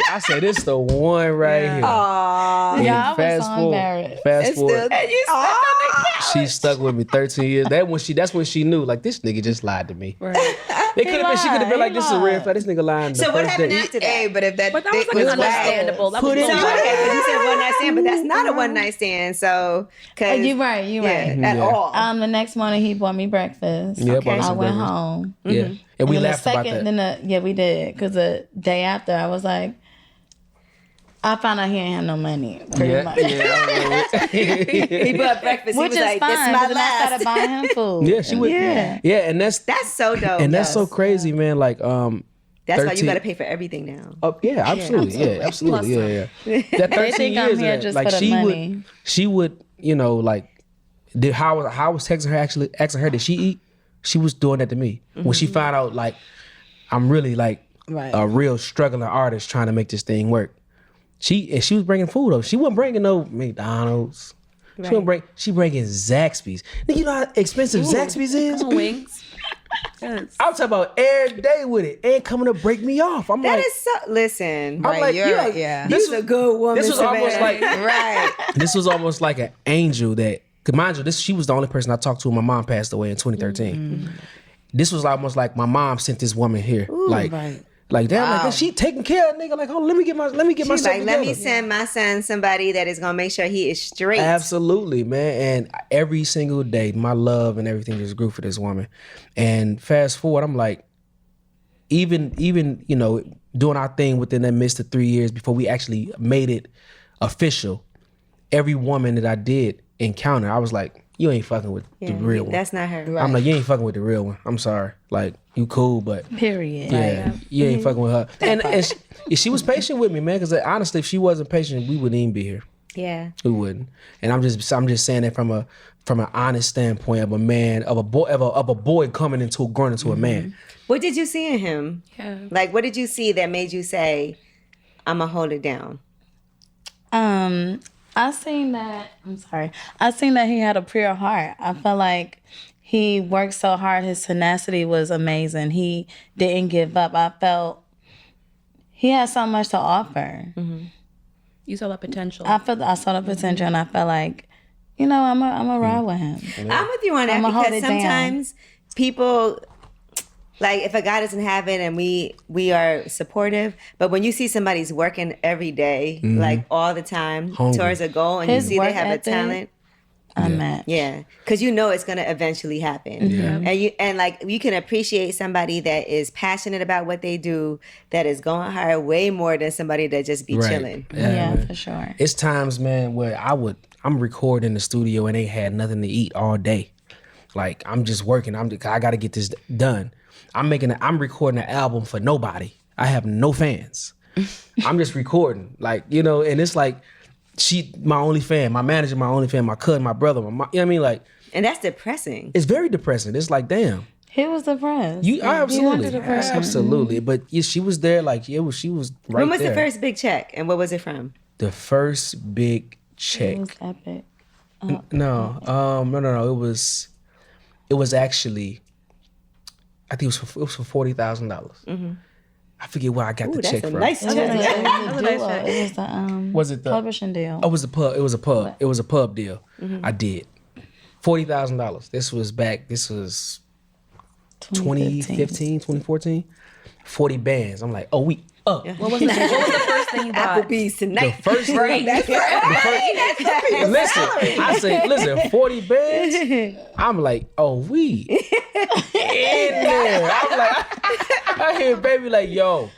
I said, this the one right here. Aww. Yeah, I was Fast so forward. embarrassed. Fast It's forward. still. She stuck with me 13 years. That's when she knew, like, this nigga just lied to me. Right. She could have been like, this is a red flag. This nigga lying. So what happened after that? Hey, but if that But that was dick like was understandable. That was Put it So normal. what happened? You said one night stand, but that's not a one night stand. So, cause You right. at all. The next morning he bought me breakfast. Yeah, bought me I some went breakfast. home. Yeah. And we then laughed about that. We did. Because the day after, I was like, I found out he ain't have no money. Pretty much. He bought breakfast. Which he was is like, fine. this is my Then I started last. buying him food. Yeah, she would. Yeah. Yeah, and that's So dope. and that's so crazy, man. Like, That's why you 13 got to pay for everything now. Oh, yeah, absolutely. Yeah, absolutely. Yeah. That 13 They think I'm years here of that, just like for the she money. would, how I was texting her, actually asking her, did she eat? She was doing that to me. When she found out, like, I'm really like a real struggling artist trying to make this thing work. She was bringing food up. She wasn't bringing no McDonald's. She bringing Zaxby's. Nigga, you know how expensive Zaxby's is? Come on, wings. Yes. I'm talking about every day with it and coming to break me off. I'm That like, is so. Listen, I'm like, yeah. This you's a good woman. This was almost Savannah. like Right. this was almost like an angel that. Cause mind you, she was the only person I talked to when my mom passed away in 2013. This was almost like my mom sent this woman here, like damn, like she taking care of nigga. Like, hold on, let me get myself Like, together. let me send my son somebody that is gonna make sure he is straight. Absolutely, man. And every single day, my love and everything just grew for this woman. And fast forward, I'm like, even doing our thing within that midst of 3 years before we actually made it official, every woman that I did encounter, I was like, you ain't fucking with the real one. That's not her. I'm like, you ain't fucking with the real one. I'm sorry. Like, you cool, but Period. yeah, you ain't fucking with her. And she was patient with me, man. Because honestly, if she wasn't patient, we wouldn't even be here. Yeah. We wouldn't. And I'm just saying that from an honest standpoint of a man, of a boy growing into a man. What did you see in him? Yeah. Like, what did you see that made you say, I'm gonna hold it down? I seen that he had a pure heart. I felt like he worked so hard. His tenacity was amazing. He didn't give up. I felt he had so much to offer. You saw that potential. I saw the potential, and I felt like, I'm a ride with him. I'm with you on that I'ma hold because it down. sometimes people, like, if a guy doesn't have it and we are supportive, but when you see somebody's working every day, like all the time Hungry. towards a goal, and His you see they work have a ethic, talent, I'm at. yeah, because you know it's gonna eventually happen, and like you can appreciate somebody that is passionate about what they do, that is going hard way more than somebody that just be chilling. Yeah, man. for sure. It's times, man, where I'm recording in the studio and they had nothing to eat all day. Like, I'm just working. I got to get this done. I'm recording an album for nobody. I have no fans. I'm just recording, like, and it's like my only fan, my manager, my only fan, my cousin, my brother, you know what I mean? Like, And that's depressing. it's very depressing. It's like, damn. He was depressed. Absolutely. But yeah, she was there. Like she was right When was there. the first big check, and what was it from? The first big check. It was epic. No. It was actually, I think it was for $40,000. I forget where I got the check from. Nice check. It was the Was it the publishing deal. Oh, it was a pub. It was a pub. It was a pub deal. I did $40,000. This was 2015, 2014. 40 bands. I'm like, oh, we up. What was the first thing you bought? Applebee's tonight. The first thing. Listen, 40 bands. I'm like, oh, we in there. I'm like, I hear baby like, yo,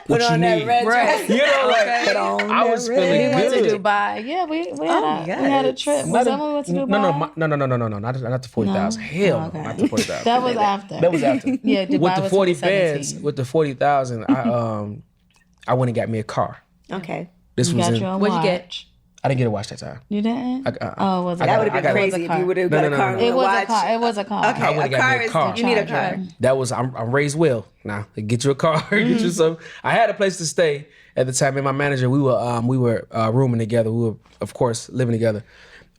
what you need? dress. You know, like, I was feeling We went to good. Dubai. Yeah, we had a trip. Was that when we went to Dubai? No, not the 40,000. Hell no, not the 40,000. That was after. That was after. Yeah, Dubai With the was 40 2017. bands, with the 40,000, I went and got me a car. Okay. This You was got in. your What'd you get? watch. I didn't get a watch that time. You didn't? Oh, was it? That would have I been got- crazy if you would have got a car. No. and It was watch. a car. It was a car. Okay, I would've a got car me a is car. you need a Charger. car. That was I'm raised well. Now get you a car, get you some. I had a place to stay at the time. And my manager, we were rooming together. We were, of course, living together.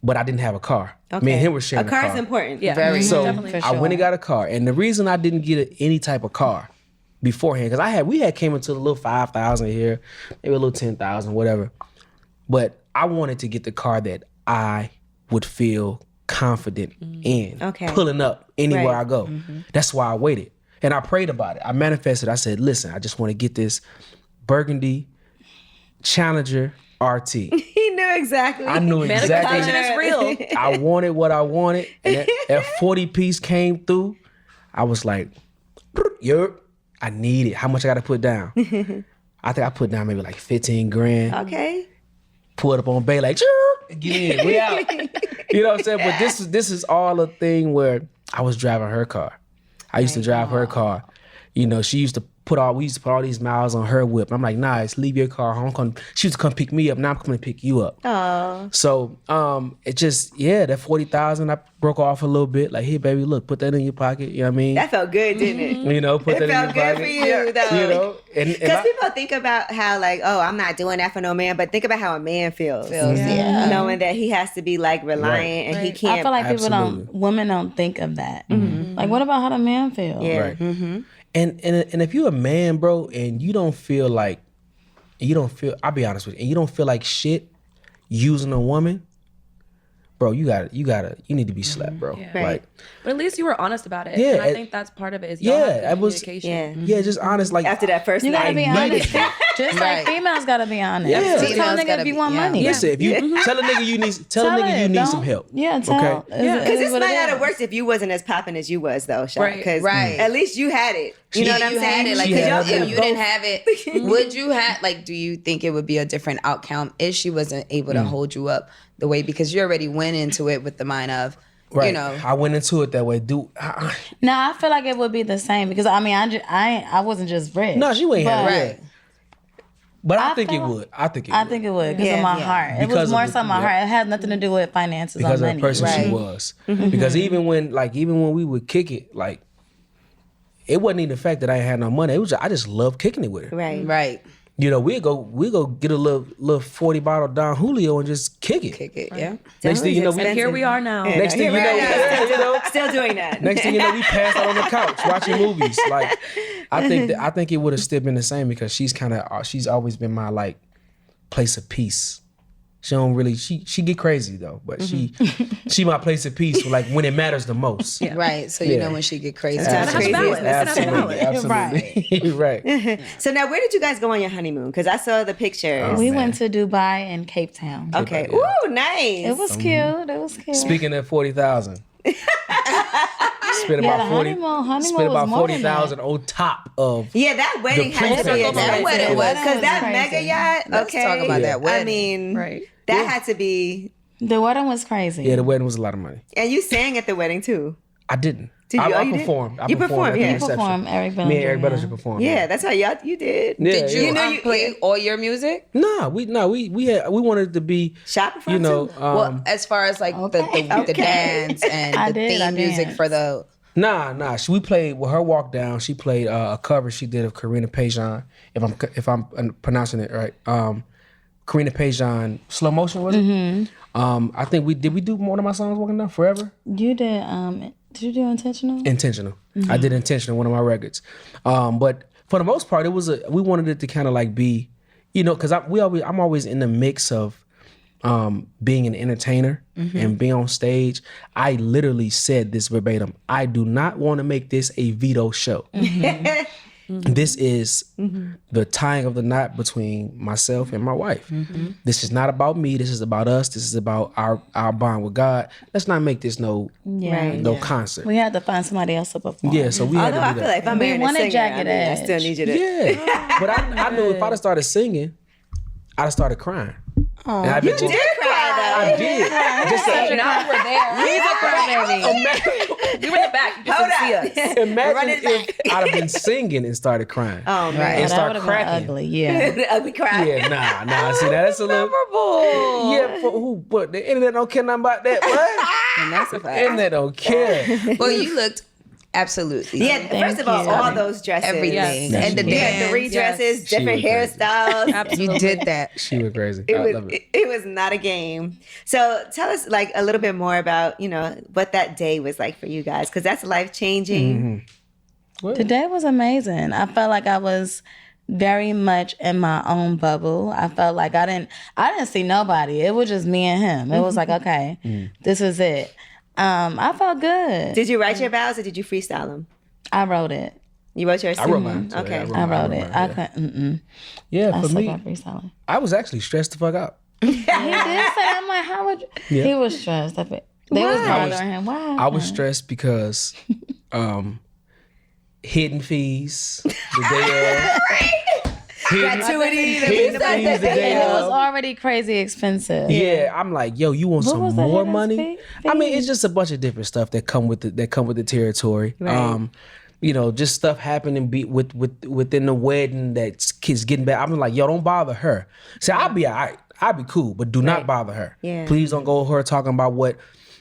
But I didn't have a car. Okay. Me and him were sharing a car a is car. important. Yeah. Very. So Definitely. I went and got a car, and the reason I didn't get any type of car beforehand, because we had came into a little 5,000 here, maybe a little 10,000, whatever. But I wanted to get the car that I would feel confident in, Okay. pulling up anywhere Right. I go. That's why I waited, and I prayed about it. I manifested. I said, "Listen, I just want to get this Burgundy Challenger RT." He knew exactly. I knew exactly. Manifestation is real. I wanted what I wanted, and that 40 piece came through. I was like, "Yerp, I need it. How much I got to put down?" I think I put down maybe like 15 grand. Okay. Pulled up on Bay like, "Chirp, get in, we out." You know what I'm saying? But this is all a thing where I was driving her car. I used to drive her car. You know, we used to put all these miles on her whip. I'm like, nah, just leave your car home. She used to come pick me up. Now I'm coming to pick you up. Oh. So it just, that 40,000, I broke off a little bit. Like, here, baby, look, put that in your pocket. You know what I mean? That felt good, didn't it? You know, put It that in your felt good pocket. for you, though. You know, and Because people think about how, like, oh, I'm not doing that for no man, but think about how a man feels. Yeah. Knowing that he has to be, like, reliant and he can't. I feel like Absolutely. women don't think of that. Like, what about how the man feels? Yeah. Right. And if you're a man, bro, and you don't feel, I'll be honest with you, and you don't feel like shit using a woman, bro, you need to be slapped, bro. Yeah. Right. Like, But at least you were honest about it. Yeah, And I it- think that's part of it is y'all have yeah, good it was, communication. Yeah. just honest, like, After that first You gotta night. be honest. Just like Right. females gotta be honest. Yeah. Just tell a Females nigga gotta if you be- want yeah. money. listen, if you tell a nigga you need some help. Yeah, tell. Okay? Yeah. Because this might not have worked if you wasn't as popping as you was, though, Sha. Right. Because Right. at least you had it. You know what I'm you saying? had it, like, She 'cause had y'all- it. if you didn't have it, would you have, like, do you think it would be a different outcome if she wasn't able to hold you up the way, because you already went into it with the mind of, Right. you know, I went into it that way. No, I feel like it would be the same because I mean I wasn't just rich. No, she ain't had But- it. right. But I I think it feel- would. I think it I would. think it would because Yeah. of my Yeah. heart. It Because was of more the- so my yeah. heart. It had nothing to do with finances Because or of money. the person right. she was. Because even when we would kick it, like, it wasn't even the fact that I ain't had no money. It was I just loved kicking it with her. Right. Right. You know, we go get a little 40 bottle Don Julio and just kick it. Kick it. Yeah. Next thing you know, And here we are now. Next thing you know, you know, Still doing that. next thing you know, we passed out on the couch watching movies. Like, I think it would have still been the same because she's always been my, like, place of peace. She don't really she get crazy though, but she my place of peace like when it matters the most. Yeah. Right. So you Yeah. know when she get crazy. That's crazy. Absolutely, Right. right. So now, where did you guys go on your honeymoon? Because I saw the pictures. We man. went to Dubai and Cape Town. Okay. Yeah. Ooh, nice. It was cute. It was cute. Speaking of 40,000, spent Yeah, about the 40. honeymoon Spent was about more than 40,000 on top of. Yeah, that wedding The had to be pre-sale. expensive. That wedding was because that crazy. mega yacht. Let's Okay, talk about that I wedding. mean, Right. that had to be. The wedding was crazy. Yeah, the wedding was a lot of money. And you sang at the wedding too. I didn't. Did you? I Oh, you did? performed. I You performed, at the yeah. You reception. performed, Eric Me and Eric Bellinger, Bellinger yeah. performed. Yeah, that's how you did. Yeah, Did you, yeah. play all your music? Nah, we wanted to be, Shop you know, too? Well, as far as like Okay. the dance and I the did, I theme music danced. for the Nah. We played with her walk down. She played a cover she did of Karina Pajan, if I'm pronouncing it right. Karina Pajan, Slow Motion, was it? I think we do one of my songs walking down, Forever. You did. Did you do Intentional? Intentional. I did Intentional, one of my records. But for the most part, we wanted it to kind of like be, because I'm always in the mix of being an entertainer and being on stage. I literally said this verbatim. I do not want to make this a Vedo show. This is the tying of the knot between myself and my wife. This is not about me. This is about us. This is about our bond with God. Let's not make this no concert. We had to find somebody else to perform. Yeah, so we had to do I that. feel like if I'm marrying a singer, Jagged I still need you to. Yeah, but I knew if I'd have started singing, I'd have started crying. Oh, And You did cry though. I did. Just Now we're there. He's a crybaby. You in the back. You just didn't see us. Imagine if I'd have been singing and started crying. Oh man, And that start would have been cracking. ugly. Yeah. ugly cry. Yeah, nah. See, that's a little. Memorable. Yeah, for who? But the internet don't care nothing about that. What? And that's a The fact. internet don't care. Well, you looked absolutely. Yeah, first of all, you. all those dresses, Everything. Yes. And the You had dance. three dresses, different She was crazy. hairstyles. Absolutely. You did that. She was crazy. It I was, love it. it was not a game. So tell us like a little bit more about, what that day was like for you guys, because that's life changing. Today was amazing. I felt like I was very much in my own bubble. I felt like I didn't see nobody. It was just me and him. It was like, okay, this is it. I felt good. Did you write your vows or did you freestyle them? I wrote it. You wrote yours? I wrote mine. too. Okay. I wrote it. I mine, couldn't. Yeah, I for suck me, at freestyling. I was actually stressed the fuck out. He did say, I'm like, how would you? Yeah. He was stressed. They was bothering him. Why? I was stressed because hidden fees the day of. Gratuity. Hidden fees the day And it was of. already crazy expensive. Yeah, I'm like, yo, you want What some was the more hidden money? fee? I mean, it's just a bunch of different stuff that come with the territory. Right. Just stuff happening within the wedding that kids getting back. I'm like, yo, don't bother her. See, I'll be all right. I'll be cool, but do not bother her. Yeah. Please don't go her talking about what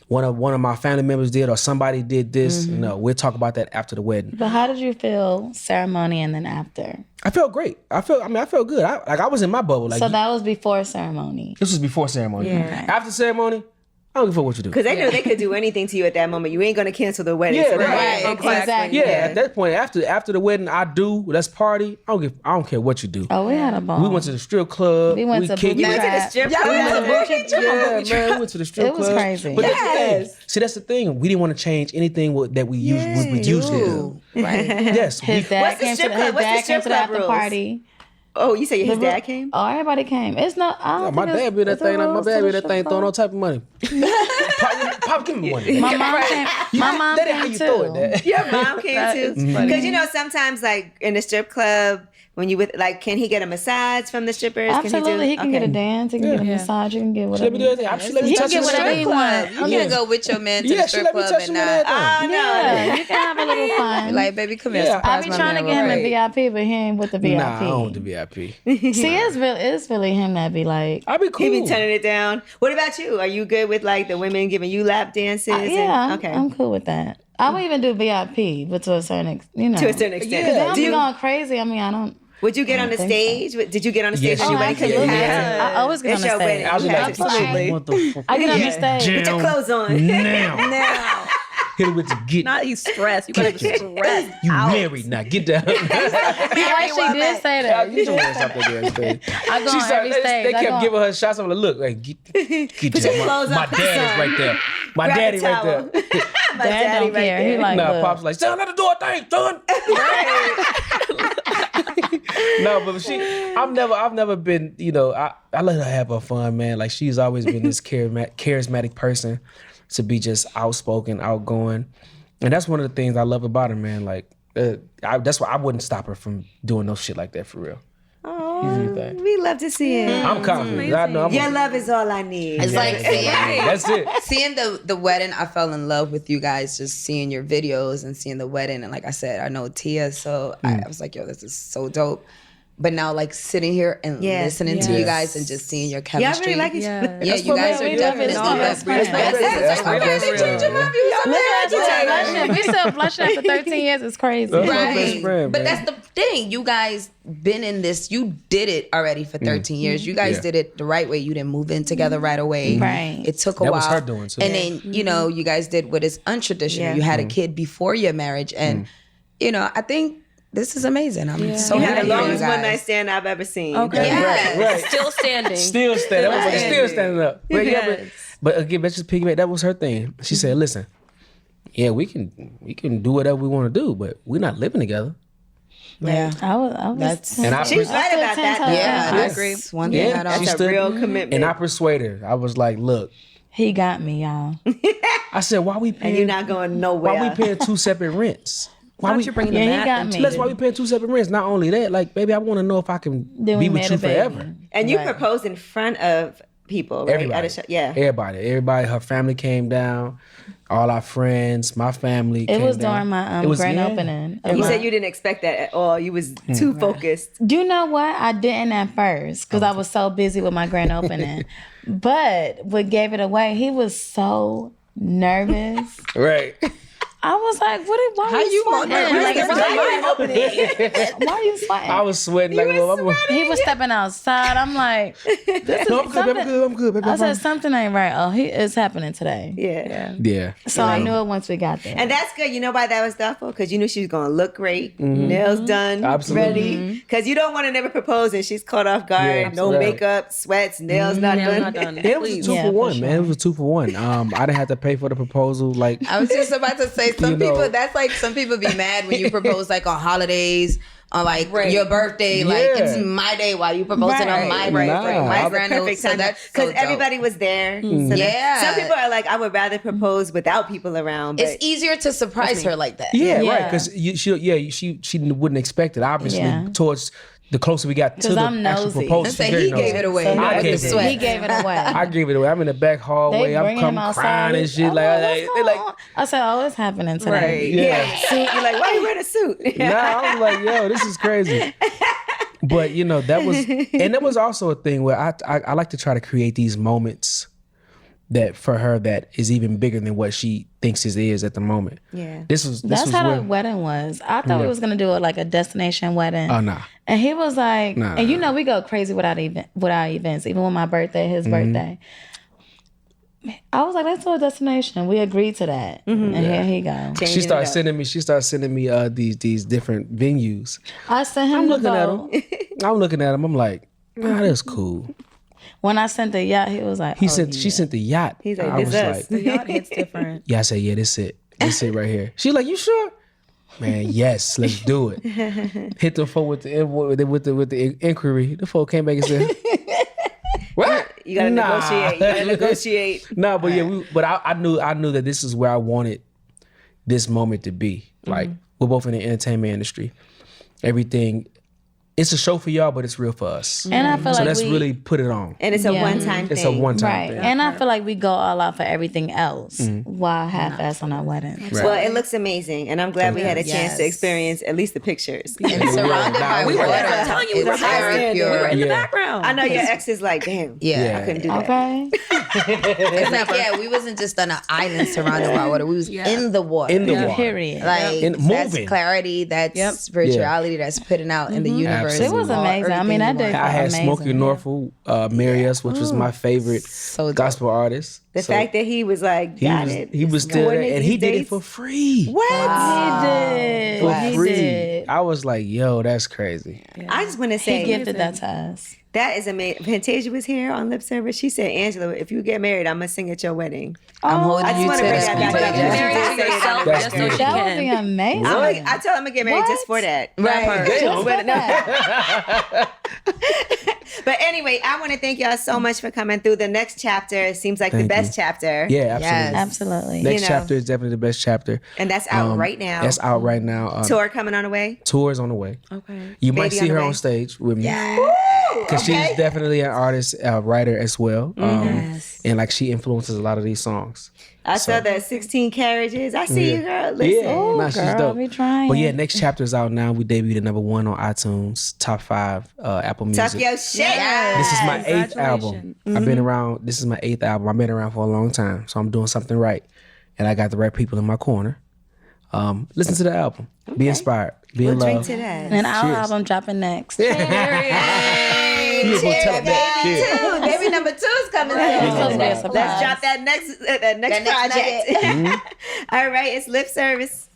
one of my family members did or somebody did this. No, we'll talk about that after the wedding. But how did you feel ceremony and then after? I felt great. I felt good. I was in my bubble. Like So that was before ceremony. this was before ceremony. Yeah. After ceremony, I don't give a fuck what you do. Because they knew they could do anything to you at that moment. You ain't going to cancel the wedding. Yeah, so right. Exactly. Yeah, at that point, after the wedding, let's party. I don't care what you do. Oh, we had a ball. We went to the strip club. We went to kicked booby it. You went to the trap. strip Yeah, club. we went to Yeah, man, we went to the strip It was club. crazy. But that's the thing. See, that's the thing. We didn't want to change anything that we usually do. Right. Yes. His dad What's the came to strip the, club? his What's the dad came strip to the club after rules? party. Oh, you say his dad came? Oh, everybody came. It's not. I don't My think dad be that it's the thing. My rules dad to be the that thing strip throwing all club. type of money. Pop, give me money. My mom came. My mom That ain't came how you too. throw it, Dad. Your mom came That too. is funny. Because sometimes like in the strip club, when you can he get a massage from the strippers? Absolutely, he can get a Okay. dance. He can get a Yeah. massage. He can get She let whatever. me do everything. She let me He touch can him. get whatever he wants. You can't go with your man to Yeah, the she strip let me club touch and him and not. everything. Yeah, you can have a little fun. Like, baby, come here. Yeah. I surprise be my trying to man get him real in quick. VIP, but he ain't with the VIP. Nah, I don't do VIP. See, it's really him that be like, I be cool. He be turning it down. What about you? Are you good with like the women giving you lap dances? yeah, Okay. I'm cool with that. I would even do VIP, but to a certain extent, To a certain extent. Because they don't Do be you- going crazy. I mean, I don't. Would you get on the think stage? Did you get on the stage Yes, when you you went? would. Because you Yeah, had to. I always get on It's the your stage. wedding. I was You like, had to. Absolutely. motherfucker. I get on the Yeah. stage. Put your clothes on. Now. Now. Hit it with the get. Not he's stressed. You gotta be stressed. You married now. Get down. She did say that. Get your ass off that damn stage. I go on every stage. They I kept go- giving her shots. I'm like, look, like, get your clothes my up, dad is son. right there. My Grab daddy a right towel. there. My Dad daddy don't right care. He there. like, Nah, look. Pop's like, son, let her do her thing, son. No, but I've never been, I let her have her fun, man. Like, she's always been this charismatic person to be just outspoken, outgoing. And that's one of the things I love about her, man. Like, that's why I wouldn't stop her from doing no shit like that for real. Oh, we love to see it. I'm confident. I know. Your love is all I need. It's like That's it. seeing the wedding. I fell in love with you guys just seeing your videos and seeing the wedding. And like I said, I know Tia, so I was like, yo, this is so dope. But now, like sitting here and listening to you guys and just seeing your Y'all chemistry. really like each other. Yeah, you guys are definitely best friends. We still blushing after 13 years. It's crazy. Right. But that's the thing. You guys been in this. You did it already for 13 years. You guys did it the right way. You didn't move in together right away. Right. It took a while. That was her doing too. And then, you know, you guys did what is untraditional. Yeah. You had a kid before your marriage. And, you know, I think this is amazing. I'm so You had happy the for you longest one night guys. stand I've ever seen. Okay. Yes. Right. Still standing. Still standing up. But again, let's just piggyback. That was her thing. She said, "Listen, yeah, we can do whatever we want to do, but we're not living together." Yeah. I was That's- And I She's right about that. Yeah, I I agree. One thing I don't. That's a real commitment. And I persuaded her. I was like, "Look," He got me, y'all. I said, "Why we and paying? you're not going nowhere. Why we paying two separate rents? Why don't you bring the Yeah, he math got into me. That's why we paying two separate rents. Not only that, like, baby, I want to know if I can Then we be with made you a baby. forever." And you Right. proposed in front of people, right? Everybody. At a show. Yeah. Everybody. Her family came down. All our friends, my family. It came was down. during my It was- grand yeah. opening. You said you didn't expect that at all. You was too focused. You know what? I didn't at first because I was so busy with my grand opening. But what gave it away, he was so nervous. Right. I was like, why How you sweating? nervous? Like, It's why are you sweating? I was sweating like a little. He was stepping outside. I'm like, this is No, I'm good, baby, I'm good, baby. I I'm said, fine. something ain't right. Oh, it's happening today. Yeah. Yeah. So I knew it once we got there. And that's good. You know why that was thoughtful? Because you knew she was going to look great, nails done, Absolutely. ready. Because you don't want to never propose and she's caught off guard, Yeah, no right. makeup, sweats, nails not Nails done. not done. Yeah, it was a Please. 2 Yeah, for for 1, sure. man. It was a 2 for 1. I didn't have to pay for the proposal. Like, I was just about to say, some You know. people, that's like, some people be mad when you propose like on holidays, on like your birthday, like Yeah. it's my day while you proposing on my Right. birthday, Nah. my That's the grand perfect so time that's because so dope. everybody was there. So Yeah. some people are like, I would rather propose without people around. But It's easier to surprise her like that. yeah, Yeah. right. Because she wouldn't expect it. Obviously, Yeah. towards the closer we got to 'Cause the I'm actual nosy. proposal, Let's she's say very he nosy. gave it away So I with gave the it sweat. he gave it away. I gave it away. I'm in the back hallway. They I'm bring come him outside. crying and shit. I'm Like, what's they going like, on? I said, oh, it's happening today. right. Yeah. Suit. You're like, why you wearing a suit? nah, I was like, yo, this is crazy. But you know, that was also a thing where I like to try to create these moments that for her that is even bigger than what she thinks it is at the moment. Yeah. This was That's how where, the wedding was. I thought we was gonna do it like a destination wedding. Oh nah. And he was like, Nah. and you know we go crazy with our events, even with my birthday, his birthday. I was like, let's do a destination. We agreed to that, and here he go. She Changing started it up. sending me these different venues. I sent him the Looking at boat. him. I'm looking at him. I'm like, nah, that's cool. When I sent the yacht, he was like, She sent the yacht. He's like, I this was us. like, The yacht hits different. yeah, I said, yeah, this it. This it right here. She's like, you sure? Man, yes, let's do it. Hit the phone with the inquiry. The phone came back and said, what? You gotta negotiate. You gotta negotiate. No, but yeah, I knew that this is where I wanted this moment to be. Like, we're both in the entertainment industry. Everything, it's a show for y'all, but it's real for us. and I feel So like let's we, really put it on. And it's a Yeah. one-time thing. It's a one-time right, thing. and I feel like we go all out for everything else while half-ass on our wedding. Right. Well, it looks amazing, and I'm glad we had a chance to Yes. experience at least the pictures. And surrounded by we were water. I'm telling you, It's we're very high pure. We're in the Yeah. background. I know your ex is like, damn, Yeah. I couldn't do that. Okay, It's like, yeah, we wasn't just on an island surrounded by water. We was in the water. In the water. period. Like, And that's moving. clarity, that's spirituality, that's putting out in the universe. It was all- amazing. I mean, everything that you day want. I had amazing. Smokey Norfolk marry us, which was my favorite So dope. gospel artist. The So fact that he was like, got it. he was still there, Coordinate and he these did it dates. for free. What? He did. For He free. did. I was like, yo, that's crazy. I just want to He say gifted that to us. that is amazing. Fantasia was here on lip service. She said, Angela, if you get married, I'm gonna sing at your wedding. I'm holding I just you want to to bring the that speaker. back up. You're She married did to say it yourself on the That's just so she That would be can. amazing. I told him I'm gonna get married What? just for that. Right. Just for that. But anyway, I want to thank y'all so much for coming through. The next chapter seems like the Thank best chapter. Yeah, absolutely. Yes. Absolutely. Next You know. chapter is definitely the best chapter. And that's out right now. That's out right now. Tour coming on the way. Tour is on the way. Okay. You might Baby see on the her way. on stage with me. Woo! Because she's definitely an artist, writer as well. And like she influences a lot of these songs. I saw that 16 Carriages. I see you, girl. Listen. Yeah, nah, she's dope. Be trying. But yeah, next chapter is out now. We debuted at #1 on iTunes, top 5 Apple Music. Talk your shit. This is my 8th album. I've been around. This is my 8th album. I've been around for a long time, so I'm doing something right, and I got the right people in my corner. Listen to the album. Be inspired. Be in love. Drink to that. And our album dropping next. Hey, baby number 2 is coming soon. Let's drop that next project. All right, it's lip service.